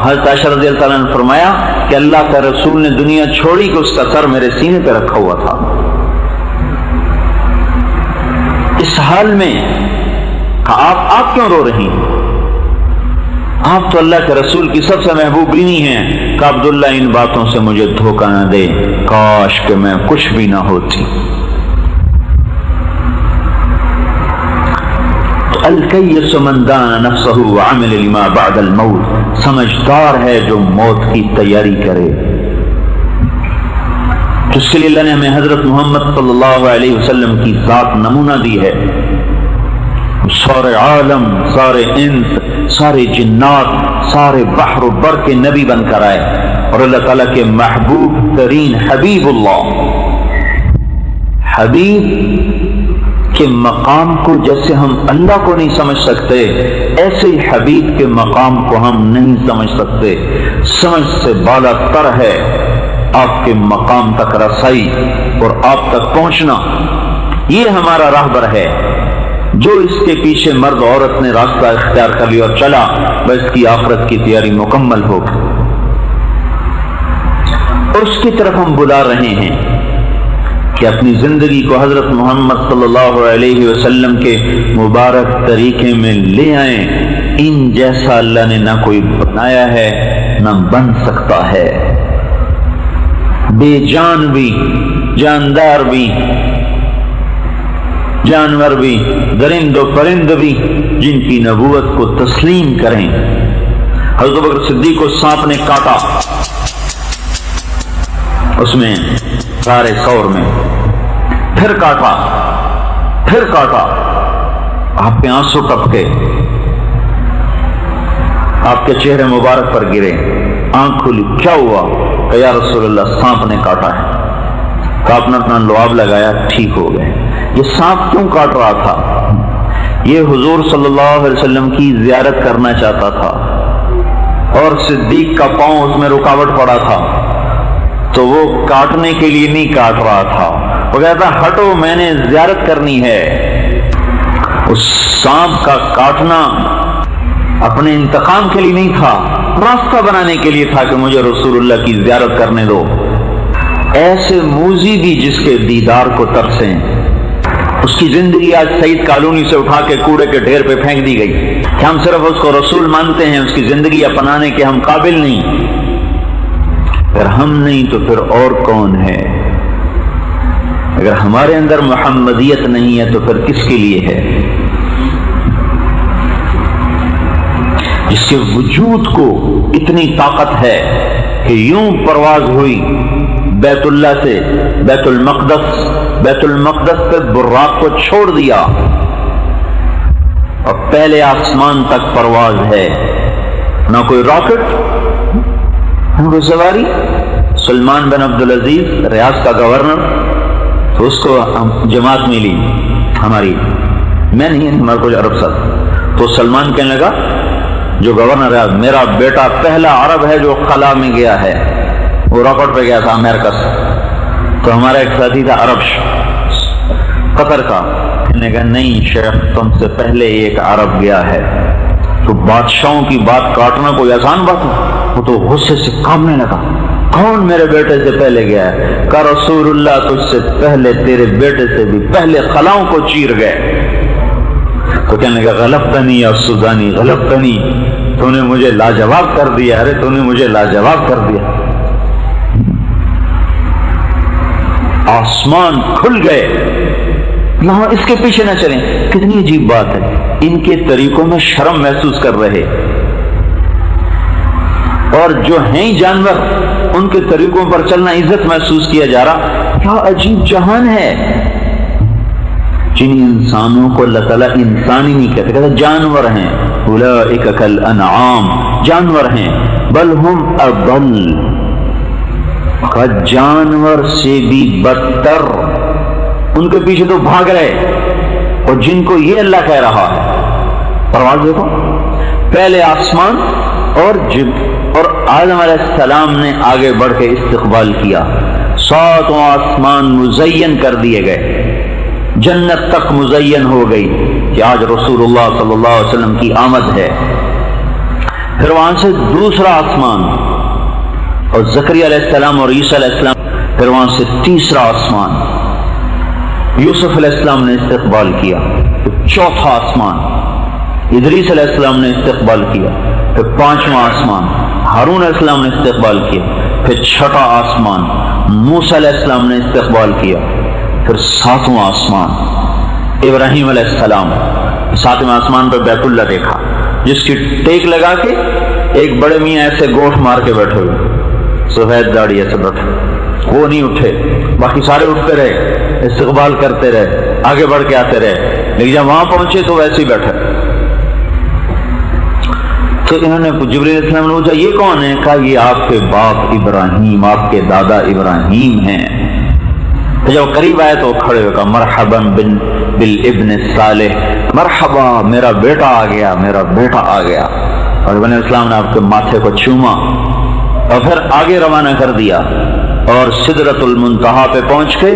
Speaker 2: حضرت عائشہ رضی اللہ تعالیٰ نے فرمایا کہ اللہ کا رسول نے دنیا چھوڑی کہ اس کا سر میرے سینے پہ رکھا ہوا تھا. اس حال میں آپ کیوں رو رہی ہیں؟ آپ تو اللہ کے رسول کی سب سے محبوب بیوی ہیں. کہ عبداللہ ان باتوں سے مجھے دھوکہ نہ دے، کاش کہ میں کچھ بھی نہ ہوتی. تو الکیس من دان نفسہ وعمل لما بعد الموت، سمجھدار ہے جو موت کی تیاری کرے. جس کے لیے اللہ نے ہمیں حضرت محمد صلی اللہ علیہ وسلم کی ذات نمونہ دی ہے. سارے عالم، سارے انس، سارے جنات، سارے بحر و بر کے نبی بن کر آئے، اور اللہ تعالیٰ کے محبوب ترین حبیب اللہ، حبیب کے مقام کو جیسے ہم اللہ کو نہیں سمجھ سکتے، ایسے ہی حبیب کے مقام کو ہم نہیں سمجھ سکتے. سمجھ سے بالا تر ہے آپ کے مقام تک رسائی اور آپ تک پہنچنا. یہ ہمارا راہبر ہے. جو اس کے پیچھے مرد عورت نے راستہ اختیار کر لیا اور چلا، بس کی آخرت کی تیاری مکمل ہوگی. اور اس کی طرف ہم بلا رہے ہیں کہ اپنی زندگی کو حضرت محمد صلی اللہ علیہ وسلم کے مبارک طریقے میں لے آئیں. ان جیسا اللہ نے نہ کوئی بنایا ہے نہ بن سکتا ہے. بے جان بھی، جاندار بھی، جانور بھی، درند و پرند بھی جن کی نبوت کو تسلیم کریں. حضرت بکر صدیق کو سانپ نے کاٹا، اس میں سارے سور میں، پھر کاٹا، پھر کاٹا، آپ پہ آنسو ٹپکے، آپ کے چہرے مبارک پر گرے، آنکھ کھلی. کیا ہوا؟ کہ یا رسول اللہ سانپ نے کاٹا ہے. کہ آپ نے اپنا لعاب لگایا، ٹھیک ہو گئے. یہ سانپ کیوں کاٹ رہا تھا؟ یہ حضور صلی اللہ علیہ وسلم کی زیارت کرنا چاہتا تھا، اور صدیق کا پاؤں اس میں رکاوٹ پڑا تھا، تو وہ کاٹنے کے لیے نہیں کاٹ رہا تھا. وہ کہتا ہٹو، میں نے زیارت کرنی ہے. اس سانپ کا کاٹنا اپنے انتقام کے لیے نہیں تھا، راستہ بنانے کے لیے تھا کہ مجھے رسول اللہ کی زیارت کرنے دو. ایسے موذی بھی جس کے دیدار کو ترسیں. اس کی زندگی آج سعید کالونی سے اٹھا کے کوڑے کے ڈھیر پہ پھینک دی گئی کہ ہم صرف اس کو رسول مانتے ہیں، اس کی زندگی اپنانے کے ہم قابل نہیں. اگر ہم نہیں تو پھر اور کون ہے؟ اگر ہمارے اندر محمدیت نہیں ہے تو پھر کس کے لیے ہے؟ جس کے وجود کو اتنی طاقت ہے کہ یوں پرواز ہوئی بیت اللہ سے بیت المقدس پہ براق کو چھوڑ دیا اور پہلے آسمان تک پرواز ہے. نہ کوئی راکٹ، نہ کوئی سواری. سلمان بن عبدالعزیز ریاض کا گورنر، تو اس کو جماعت ملی ہماری، میں نہیں، ہمارا کوئی عرب ساتھ. تو سلمان کہنے لگا جو گورنر ریاض، میرا بیٹا پہلا عرب ہے جو خلا میں گیا ہے. وہ راکٹ پہ گیا تھا امریکہ سے. تو ہمارا ایک ساتھی تھا عرب قطر کا، کہنے کا نہیں شیخ تم سے پہلے ایک عرب گیا ہے. تو بادشاہوں کی بات کاٹنا کوئی آسان بات ہے؟ وہ تو غصے سے کانپنے لگا. کون میرے بیٹے سے پہلے گیا ہے؟ کہ رسول اللہ تجھ سے پہلے تیرے بیٹے سے بھی پہلے خلاؤں کو چیر گئے. تو کہنے لگا غلطنی یا سودانی، غلطنی، تو نے مجھے لاجواب کر دیا. ارے تو نے مجھے لاجواب کر دیا. آسمان کھل گئے. نہ اس کے پیچھے نہ چلیں. کتنی عجیب بات ہے، ان کے طریقوں میں شرم محسوس کر رہے، اور جو ہیں جانور ان کے طریقوں پر چلنا عزت محسوس کیا جا رہا. کیا عجیب جہان ہے. جن انسانوں کو اللہ تعالیٰ انسان ہی نہیں کہتے، کہتے جانور ہیں. اولئک کالانعام، جانور ہیں. بل ہم اضل، جانور سے بھی بدتر. ان کے پیچھے تو بھاگ رہے، اور جن کو یہ اللہ کہہ رہا ہے. پرواز دیکھو، پہلے آسمان اور آدم علیہ السلام نے آگے بڑھ کے استقبال کیا. 7 آسمان مزین کر دیے گئے، جنت تک مزین ہو گئی کہ آج رسول اللہ صلی اللہ علیہ وسلم کی آمد ہے. پھر وہاں سے دوسرا آسمان، اور زکریا علیہ السلام اور عیسیٰ علیہ السلام. پھر وہاں سے تیسرا آسمان، یوسف علیہ السلام نے استقبال کیا. پھر چوتھا آسمان، ادریس علیہ السلام نے استقبال کیا. پھر 5واں آسمان، ہارون علیہ السلام نے استقبال کیا. پھر 6واں آسمان، موسیٰ علیہ السلام نے استقبال کیا. پھر 7واں آسمان، ابراہیم علیہ السلام. ساتویں آسمان پہ بیت اللہ دیکھا، جس کی ٹیک لگا کے ایک بڑے میاں ایسے گوٹ مار کے بیٹھے ہوئے، سفید داڑھی ایسے بیٹھے، وہ نہیں اٹھے، باقی سارے اٹھتے رہے، استقبال کرتے رہے، آگے بڑھ کے آتے رہے، لیکن جب وہاں پہنچے تو ویسے ہی بیٹھے۔ تو انہوں نے جبریل علیہ السلام نے پوچھا یہ کون ہے؟ کہا یہ آپ کے باپ ابراہیم، آپ کے دادا ابراہیم ہیں۔ تو جب قریب آئے تو کھڑے ہوئے کہا مرحبا بالابن الصالح، مرحبا میرا بیٹا آ گیا، میرا بیٹا آ گیا۔ اور ابن اسلام نے آپ کے ماتھے کو چوما اور پھر آگے روانہ کر دیا، اور سدرۃ المنتہا پہ پہنچ کے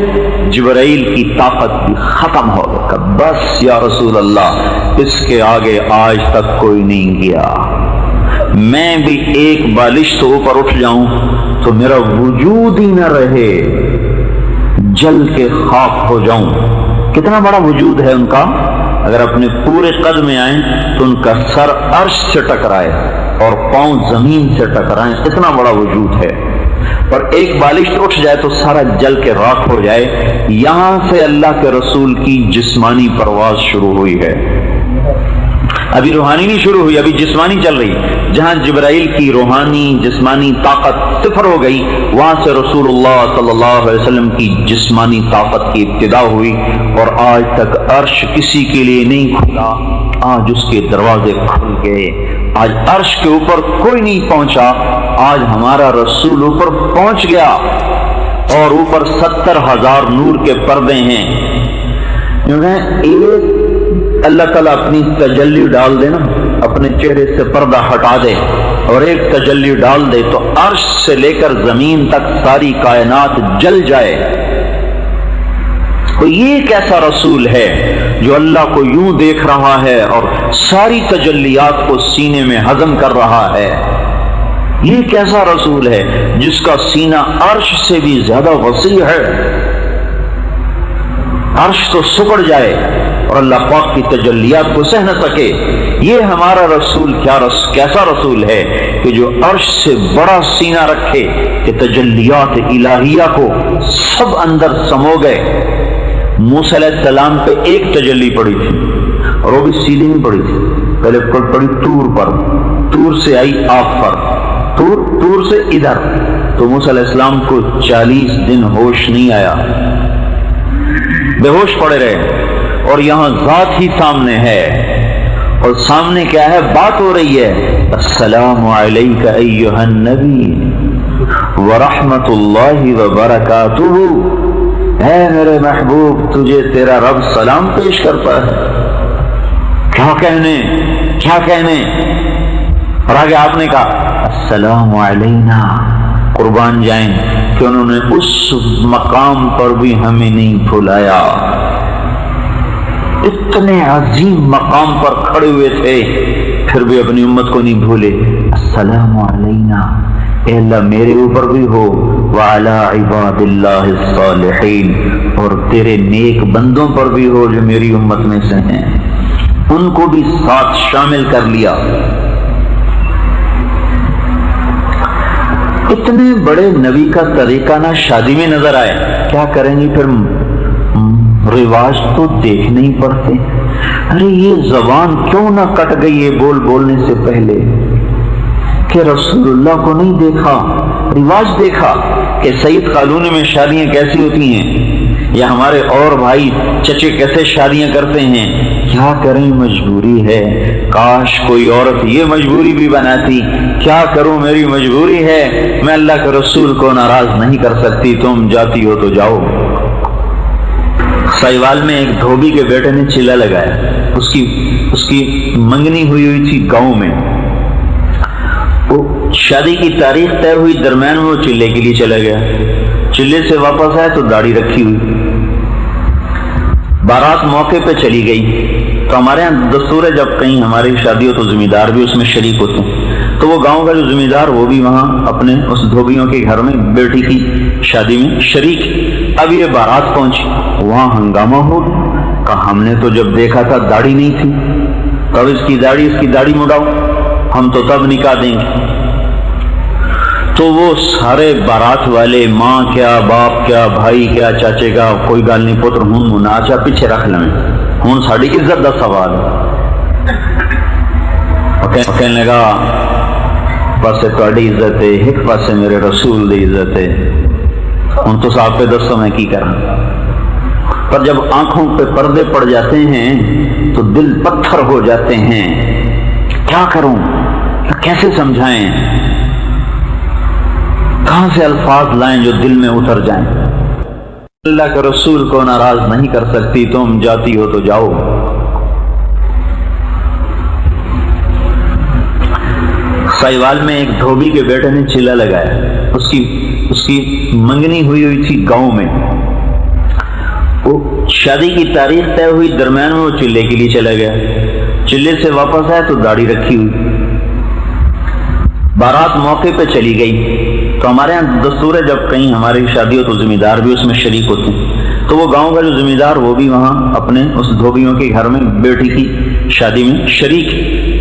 Speaker 2: جبرائیل کی طاقت بھی ختم ہو گئی، بس یا رسول اللہ اس کے آگے آج تک کوئی نہیں گیا، میں بھی ایک بالش تو اوپر اٹھ جاؤں تو میرا وجود ہی نہ رہے، جل کے خاک ہو جاؤں۔ کتنا بڑا وجود ہے ان کا، اگر اپنے پورے قد میں آئیں تو ان کا سر عرش سے ٹکرائے اور پاؤں زمین سے ٹکرائیں، اتنا بڑا وجود ہے، اور ایک بالش اٹھ جائے تو سارا جل کے راکھ ہو جائے۔ یہاں سے اللہ کے رسول کی جسمانی پرواز شروع ہوئی ہے، ابھی روحانی نہیں شروع ہوئی، ابھی جسمانی چل رہی۔ جہاں جبرائیل کی روحانی جسمانی طاقت صفر ہو گئی، وہاں سے رسول اللہ صلی اللہ علیہ وسلم کی جسمانی طاقت کی ابتدا ہوئی، اور آج تک عرش کسی کے لیے نہیں کھلا، آج اس کے دروازے کھل گئے، آج عرش کے اوپر کوئی نہیں پہنچا، آج ہمارا رسول اوپر پہنچ گیا، اور اوپر 70,000 نور کے پردے ہیں۔ ایک اللہ تعالیٰ اپنی تجلی ڈال دے نا، اپنے چہرے سے پردہ ہٹا دے اور ایک تجلی ڈال دے تو عرش سے لے کر زمین تک ساری کائنات جل جائے۔ تو یہ کیسا رسول ہے جو اللہ کو یوں دیکھ رہا ہے اور ساری تجلیات کو سینے میں ہضم کر رہا ہے؟ یہ کیسا رسول ہے جس کا سینہ عرش سے بھی زیادہ وسیع ہے؟ عرش تو سکڑ جائے اور اللہ پاک کی تجلیات کو سہ نہ سکے۔ یہ ہمارا رسول کیسا رسول ہے کہ جو عرش سے بڑا سینہ رکھے کہ تجلیات الہیہ کو سب اندر سمو گئے۔ موسیٰ علیہ السلام پہ ایک تجلی پڑی تھی اور وہ بھی سیدھی نہیں پڑی تھی، پہلے پڑی طور پر، طور سے آئی آپ پر، طور سے ادھر، تو موسیٰ علیہ السلام کو 40 دن ہوش نہیں آیا، بے ہوش پڑے رہے، اور یہاں ذات ہی سامنے ہے، اور سامنے کیا ہے؟ بات ہو رہی ہے، السلام علیک ایھا النبی ورحمۃ اللہ وبرکاتہ، اے میرے محبوب تجھے تیرا رب سلام پیش کرتا ہے۔ کیا کہنے؟ اور آگے آپ نے کہا السلام علینا، قربان جائیں کہ انہوں نے اس مقام پر بھی ہمیں نہیں بھلایا، اتنے عظیم مقام پر کھڑے ہوئے تھے پھر بھی اپنی امت کو نہیں بھولے۔ السلام علینا، اے اللہ میرے اوپر بھی ہو، وعلی عباد اللہ الصالحین، اور تیرے نیک بندوں پر بھی ہو جو میری امت میں سے ہیں، ان کو بھی ساتھ شامل کر لیا۔ اتنے بڑے نبی کا طریقہ نہ شادی میں نظر آئے، کیا کریں گے پھر؟ رواج تو دیکھنے ہی پڑتے۔ ارے یہ زبان کیوں نہ کٹ گئی ہے بولنے سے پہلے کہ رسول اللہ کو نہیں دیکھا، رواج دیکھا کہ سید قالونی میں شادیاں کیسی ہوتی ہیں، یا ہمارے اور بھائی چچے کیسے شادیاں کرتے ہیں۔ کیا کریں، مجبوری ہے، کاش کوئی عورت یہ مجبوری بھی بناتی، کیا کروں میری مجبوری ہے، میں اللہ کے رسول کو ناراض نہیں کر سکتی، تم جاتی ہو تو جاؤ۔ سائیوال میں ایک دھوبی کے بیٹے نے چلہ لگایا، اس کی منگنی ہوئی تھی گاؤں میں، وہ شادی کی تاریخ طے ہوئی، درمیان میں وہ چلے کے لیے چلا گیا، چلے سے واپس آئے تو داڑھی رکھی ہوئی، بارات موقع پہ چلی گئی۔ تو ہمارے یہاں دستور ہے جب کہیں ہماری شادی ہو تو ذمہ دار بھی اس میں شریک ہوتے ہیں، تو وہ گاؤں کا جو ذمہ دار وہ بھی وہاں اپنے اس دھوبیوں کے گھر میں بیٹی کی شادی میں شریک۔ اب یہ بارات پہنچی، وہاں ہنگامہ ہو، کہا ہم نے تو جب دیکھا تھا داڑھی نہیں تھی، تب اس کی داڑھی مڑاؤ، ہم تو تب نکاح دیں گے۔ تو وہ سارے بارات والے، ماں کیا، باپ کیا، بھائی کیا، چاچے کا، کوئی گل نہیں پتر ہوں ناچا پیچھے رکھ لیں، ہوں ساری عزت کا سوال ہے۔ کہنے لگا پاسے تہاڈی عزت ہے، ایک پاسے میرے رسول دی عزت ہے، ہن تو آپ پہ دسو میں کی کراں؟ پر جب آنکھوں پہ پردے پڑ جاتے ہیں تو دل پتھر ہو جاتے ہیں. کیا کروں، کیسے سمجھائیں، کہاں سے الفاظ لائیں جو دل میں اتر جائیں؟ اللہ کے رسول کو ناراض نہیں کر سکتی، تم جاتی ہو تو جاؤ. سائیوال میں ایک دھوبی کے بیٹے نے چیلا لگایا، اس کی منگنی ہوئی تھی گاؤں میں. وہ شادی کی تاریخ طے ہوئی، درمیان میں وہ چلے کے لیے چلا گیا. چلے سے واپس آیا تو داڑھی رکھی ہوئی. بارات موقع پہ چلی گئی. تو ہمارے یہاں دستور ہے جب کہیں ہماری شادی ہو تو ذمہ دار بھی اس میں شریک ہوتے ہیں. تو وہ گاؤں کا جو ذمہ دار وہ بھی وہاں اپنے اس دھوبیوں کے گھر میں بیٹی کی شادی میں شریک.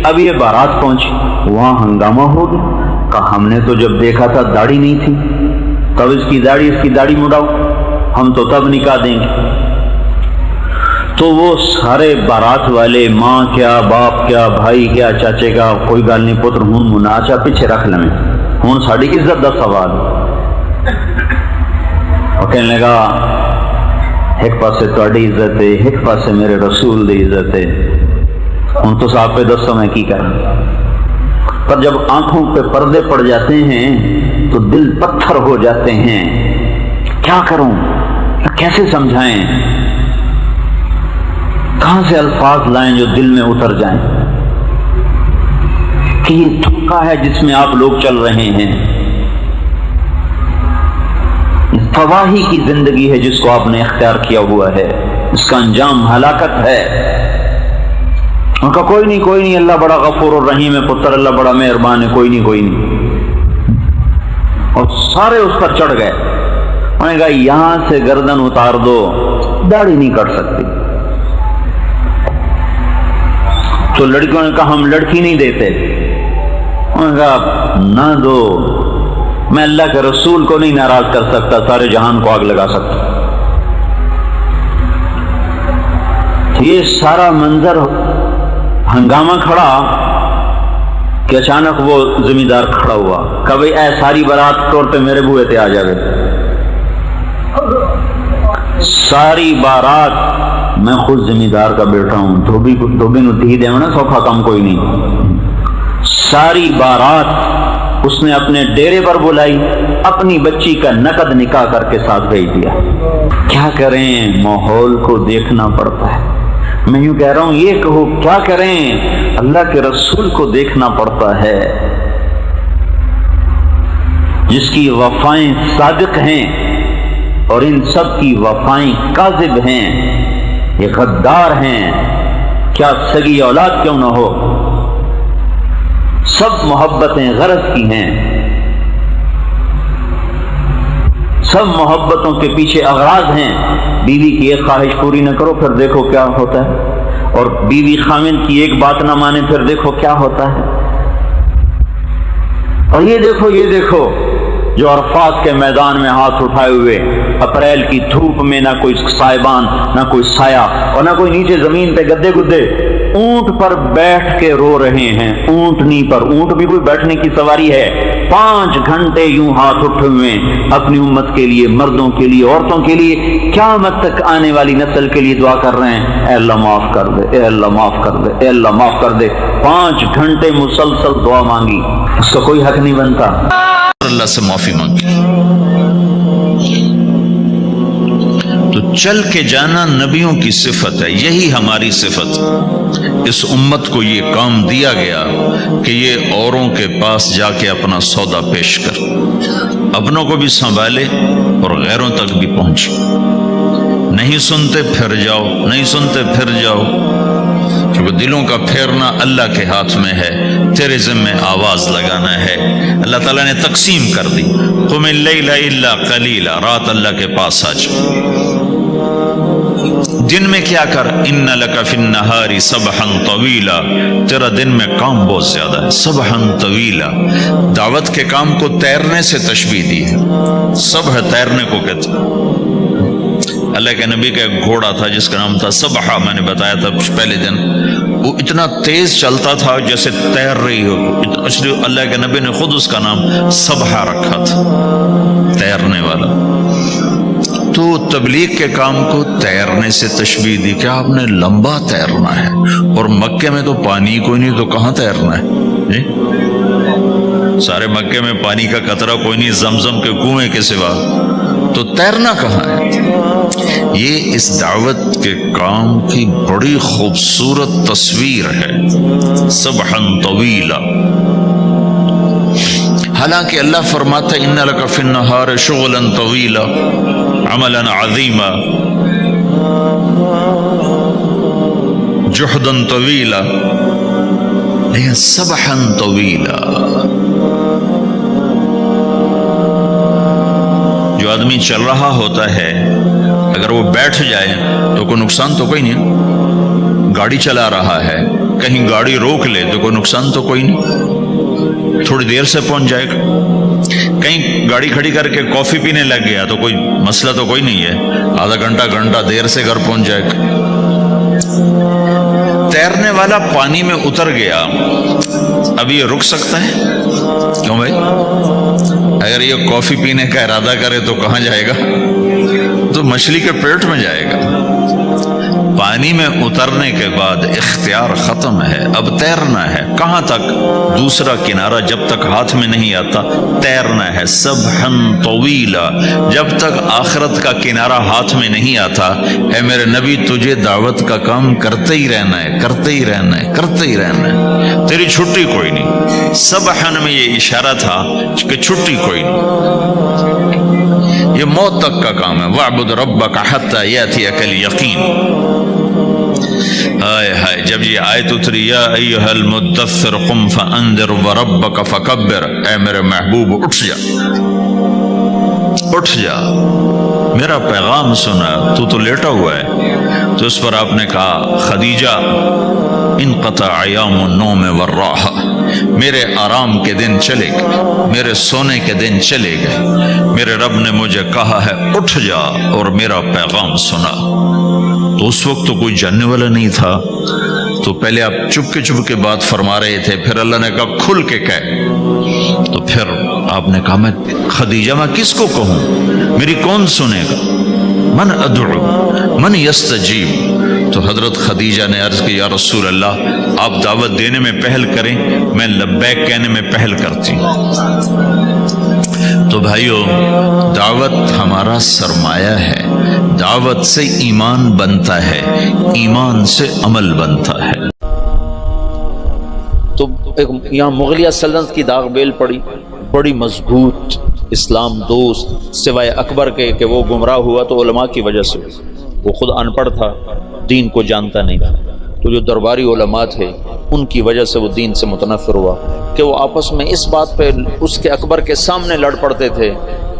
Speaker 2: اب یہ بارات پہنچی، وہاں ہنگامہ ہو گیا. کہا ہم نے تو جب دیکھا تھا داڑھی نہیں تھی، تب اس کی داڑھی مڑاؤ، ہم تو تب نکاح دیں گے. تو وہ سارے بارات والے، ماں کیا، باپ کیا، بھائی کیا، چاچے کا، کوئی گل نہیں پتر ہوں مناچا پیچھے رکھ لیں، ہوں ساری عزت کا سوال. اور کہنے لگا ایک پاسے تہاڈی عزت ہے، ایک پاسے میرے رسول دی عزت ہے، ہوں تو آپ پہ دسو میں کی کراں؟ پر جب آنکھوں پہ پردے پڑ جاتے ہیں تو دل پتھر ہو جاتے ہیں. کیا کروں، کیسے سمجھائیں، کہاں سے الفاظ لائیں جو دل میں اتر جائیں کہ یہ دھوکہ ہے جس میں آپ لوگ چل رہے ہیں، تباہی کی زندگی ہے جس کو آپ نے اختیار کیا ہوا ہے، اس کا انجام ہلاکت ہے. ان کا کوئی نہیں، اللہ بڑا غفور الرحیم ہے پتر، اللہ بڑا مہربان ہے، کوئی نہیں. اور سارے اس پر چڑھ گئے. انہوں نے کہا یہاں سے گردن اتار دو، داڑھی نہیں کٹ سکتی. تو لڑکیوں نے کہا ہم لڑکی نہیں دیتے. انہوں نے کہا نہ دو، میں اللہ کے رسول کو نہیں ناراض کر سکتا، سارے جہان کو آگ لگا سکتا. یہ سارا منظر ہنگامہ کھڑا کہ اچانک وہ ذمہ دار کھڑا ہوا کہ بھئی اے ساری بارات طور پہ میرے بوئے تے آ جاوے. ساری بارات میں خود ذمہ دار کا بیٹا ہوں، دھوبی نو دھی دے نا سوکھا کام کوئی نہیں. ساری بارات اس نے اپنے ڈیرے پر بلائی، اپنی بچی کا نقد نکاح کر کے ساتھ بھیج دیا. کیا کریں، ماحول کو دیکھنا پڑتا ہے. میں یوں کہہ رہا ہوں یہ کہو کیا کریں، اللہ کے رسول کو دیکھنا پڑتا ہے جس کی وفائیں صادق ہیں اور ان سب کی وفائیں کاذب ہیں، یہ غدار ہیں. کیا سگی اولاد کیوں نہ ہو، سب محبتیں غرض کی ہیں، سب محبتوں کے پیچھے اغراض ہیں. بیوی کی ایک خواہش پوری نہ کرو پھر دیکھو کیا ہوتا ہے، اور بیوی خاوند کی ایک بات نہ مانے پھر دیکھو کیا ہوتا ہے. اور یہ دیکھو جو عرفات کے میدان میں ہاتھ اٹھائے ہوئے، اپریل کی دھوپ میں نہ کوئی سائبان، نہ کوئی سایہ، اور نہ کوئی نیچے زمین پہ گدے گدے، اونٹ پر بیٹھ کے رو رہے ہیں. اونٹنی پر، اونٹ بھی کوئی بیٹھنے کی سواری ہے. 5 گھنٹے یوں ہاتھ اٹھے ہوئے اپنی امت کے لیے، مردوں کے لیے، عورتوں کے لیے، قیامت تک آنے والی نسل کے لیے دعا کر رہے ہیں، اے اللہ معاف کر دے، اے اللہ معاف کر دے، اے اللہ معاف کر دے. 5 گھنٹے مسلسل دعا مانگی، اس کا کوئی حق نہیں بنتا.
Speaker 1: اللہ سے معافی مانگی. تو چل کے جانا نبیوں کی صفت ہے، یہی ہماری صفت. اس امت کو یہ کام دیا گیا کہ یہ اوروں کے پاس جا کے اپنا سودا پیش کر، اپنوں کو بھی سنبھالے اور غیروں تک بھی پہنچے. نہیں سنتے پھر جاؤ، نہیں سنتے پھر جاؤ، کیونکہ دلوں کا پھیرنا اللہ کے ہاتھ میں ہے. تیرے ذمہ آواز لگانا ہے. اللہ تعالیٰ نے تقسیم کر دی، قم اللیل الا قلیلا، رات اللہ کے پاس آ جا. دن میں کیا کر، ان لک فی النہار سبحا طویلا، تیرا دن میں کام بہت زیادہ ہے. سبحا طویلا، دعوت کے کام کو تیرنے سے تشبیہ دی ہے. سبح تیرنے کو کہتے ہیں. اللہ کے نبی کا ایک گھوڑا تھا جس کا نام تھا سبحہ، میں نے بتایا تھا پہلے دن، وہ اتنا تیز چلتا تھا جیسے تیر رہی ہو، اس لیے اللہ کے نبی نے خود اس کا نام سبحہ رکھا تھا، تیرنے والا۔ تو تبلیغ کے کام کو تیرنے سے تشبیہ دی کہ آپ نے لمبا تیرنا ہے، اور مکے میں تو پانی کوئی نہیں، تو کہاں تیرنا ہے جی؟ سارے مکے میں پانی کا قطرہ کوئی نہیں زمزم کے کنویں کے سوا، تو تیرنا کہاں ہے؟ یہ اس دعوت کے کام کی بڑی خوبصورت تصویر ہے، سبحاً طویلا۔ حالانکہ اللہ فرماتا ہے ان لک فی النہار شغلا طویلا عملا عظیما جہدا طویلا، لیکن سبحاً طویلا، جو آدمی چل رہا ہوتا ہے اگر وہ بیٹھ جائے تو کوئی نقصان تو کوئی نہیں، گاڑی چلا رہا ہے کہیں گاڑی روک لے تو کوئی نقصان تو کوئی نہیں، تھوڑی دیر سے پہنچ جائے گا، کہیں گاڑی کھڑی کر کے کافی پینے لگ گیا تو کوئی مسئلہ تو کوئی نہیں ہے، آدھا گھنٹہ دیر سے گھر پہنچ جائے گا۔ تیرنے والا پانی میں اتر گیا، اب یہ رک سکتا ہے؟ کیوں بھائی؟ اگر یہ کافی پینے کا ارادہ کرے تو کہاں جائے گا؟ تو مچھلی کے پیٹ میں جائے گا۔ پانی میں اترنے کے بعد اختیار ختم ہے، اب تیرنا ہے، کہاں تک؟ دوسرا کنارہ جب تک ہاتھ میں نہیں آتا تیرنا ہے، سبحاً طویلا، جب تک آخرت کا کنارہ ہاتھ میں نہیں آتا اے میرے نبی تجھے دعوت کا کام کرتے ہی رہنا ہے، کرتے ہی رہنا ہے، کرتے ہی رہنا ہے، تیری چھٹی کوئی نہیں۔ سبحاً میں یہ اشارہ تھا کہ چھٹی کوئی نہیں، یہ موت تک کا کام ہے، وَاعْبُدْ رَبَّكَ حَتَّى يَأْتِيَكَ الْيَقِينُ۔ ہائے ہائے، جب یہ آیت اتری یا ایھا المدثر قم فانذر وربک فکبر، اے میرے محبوب اٹھ جا، اٹھ جا، میرا پیغام سنا، تو لیٹا ہوا ہے۔ تو اس پر آپ نے کہا خدیجہ انقطع ایام النوم والراحہ، میرے آرام کے دن چلے گئے، میرے سونے کے دن چلے گئے، میرے رب نے مجھے کہا ہے اٹھ جا اور میرا پیغام سنا۔ تو اس وقت تو کوئی جاننے والا نہیں تھا، تو پہلے آپ چپ کے بات فرما رہے تھے، پھر اللہ نے کہا کھل کے کہہ، تو پھر آپ نے کہا میں خدیجہ میں کس کو کہوں، میری کون سنے گا، من ادعو من یستجیب۔ تو حضرت خدیجہ نے عرض کی یا رسول اللہ آپ دعوت دینے میں پہل کریں، میں لبیک کہنے میں پہل کرتی ہوں۔ تو بھائیو دعوت ہمارا سرمایہ ہے، دعوت سے ایمان بنتا ہے، ایمان سے عمل بنتا ہے۔ تو یہاں مغلیہ سلطنت کی داغ بیل پڑی، بڑی مضبوط اسلام دوست، سوائے اکبر کے کہ وہ گمراہ ہوا تو علماء کی وجہ سے، وہ خود ان پڑھ تھا، دین کو جانتا نہیں تھا، تو جو درباری علماء تھے ان کی وجہ سے وہ دین سے متنفر ہوا کہ وہ آپس میں اس بات پہ اس کے اکبر کے سامنے لڑ پڑتے تھے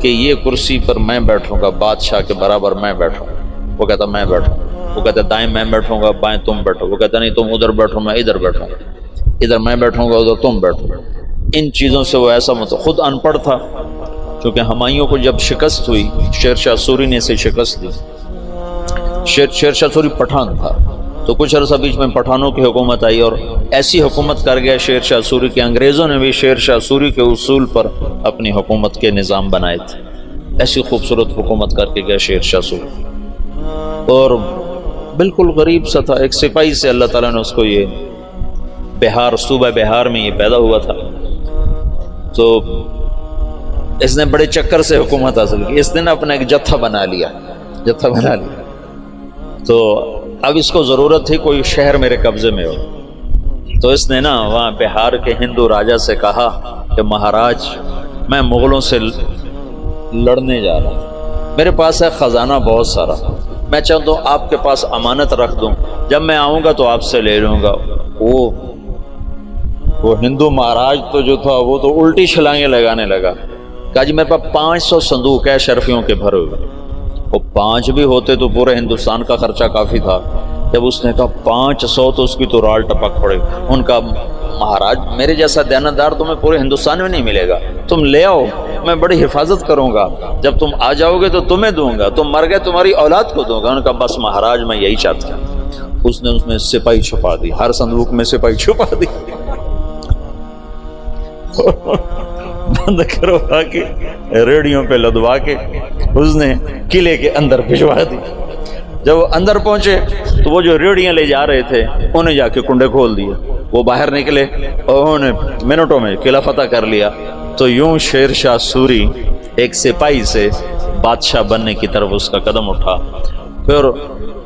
Speaker 1: کہ یہ کرسی پر میں بیٹھوں گا، بادشاہ کے برابر میں بیٹھوں، وہ کہتا میں بیٹھوں، وہ کہتا دائیں میں بیٹھوں گا، بائیں تم بیٹھو، وہ کہتا نہیں تم ادھر بیٹھو میں ادھر بیٹھوں گا، ادھر میں بیٹھوں گا ادھر تم بیٹھو۔ ان چیزوں سے وہ ایسا خود ان پڑھ تھا، کیونکہ ہمایوں کو جب شکست ہوئی، شیر شاہ سوری نے اسے شکست دی، شیر شاہ سوری پٹھان تھا، تو کچھ عرصہ بیچ میں پٹھانوں کی حکومت آئی اور ایسی حکومت کر گیا شیر شاہ سوری کہ انگریزوں نے بھی شیر شاہ سوری کے اصول پر اپنی حکومت کے نظام بنائے تھے، ایسی خوبصورت حکومت کر کے گیا شیر شاہ سوری، اور بالکل غریب سا تھا، ایک سپاہی سے اللہ تعالیٰ نے اس کو یہ بہار، صوبہ بہار میں یہ پیدا ہوا تھا، تو اس نے بڑے چکر سے حکومت حاصل کی، اس نے اپنا ایک جتھا بنا لیا، تو اب اس کو ضرورت تھی کوئی شہر میرے قبضے میں ہو، تو اس نے نا وہاں بہار کے ہندو راجا سے کہا کہ مہاراج میں مغلوں سے لڑنے جا رہا ہوں، میرے پاس ہے خزانہ بہت سارا، میں چاہتا ہوں آپ کے پاس امانت رکھ دوں، جب میں آؤں گا تو آپ سے لے لوں گا۔ وہ ہندو مہاراج تو جو تھا وہ تو الٹی چھلانگیں لگانے لگا، کہا جی میرے پاس 500 صندوق ہے شرفیوں کے بھرے ہوئے، وہ 5 بھی ہوتے تو پورے ہندوستان کا خرچہ کافی تھا، جب اس نے کہا 500 تو اس کی تو رال ٹپک پڑے، ان کا مہاراج میرے جیسا دیانتدار تمہیں پورے ہندوستان میں نہیں ملے گا، تم لے آؤ میں بڑی حفاظت کروں گا، جب تم آ جاؤ گے تو تمہیں دوں گا، تم مر گئے تمہاری اولاد کو دوں گا۔ انہوں نے کہا بس مہاراج میں یہی چاہتا ہوں۔ اس نے اس میں سپاہی چھپا دی، ہر صندوق میں سپاہی چھپا دی، بند کروا کے ریڑیوں پہ لدوا کے اس نے قلعے کے اندر بھجوا دی۔ جب وہ اندر پہنچے تو وہ جو ریڑیاں لے جا رہے تھے انہیں جا کے کنڈے کھول دیے، وہ باہر نکلے اور انہوں نے منٹوں میں قلعہ فتح کر لیا۔ تو یوں شیر شاہ سوری ایک سپاہی سے بادشاہ بننے کی طرف اس کا قدم اٹھا۔ پھر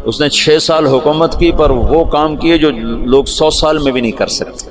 Speaker 1: اس نے 6 سال حکومت کی، پر وہ کام کیے جو لوگ 100 سال میں بھی نہیں کر سکتے۔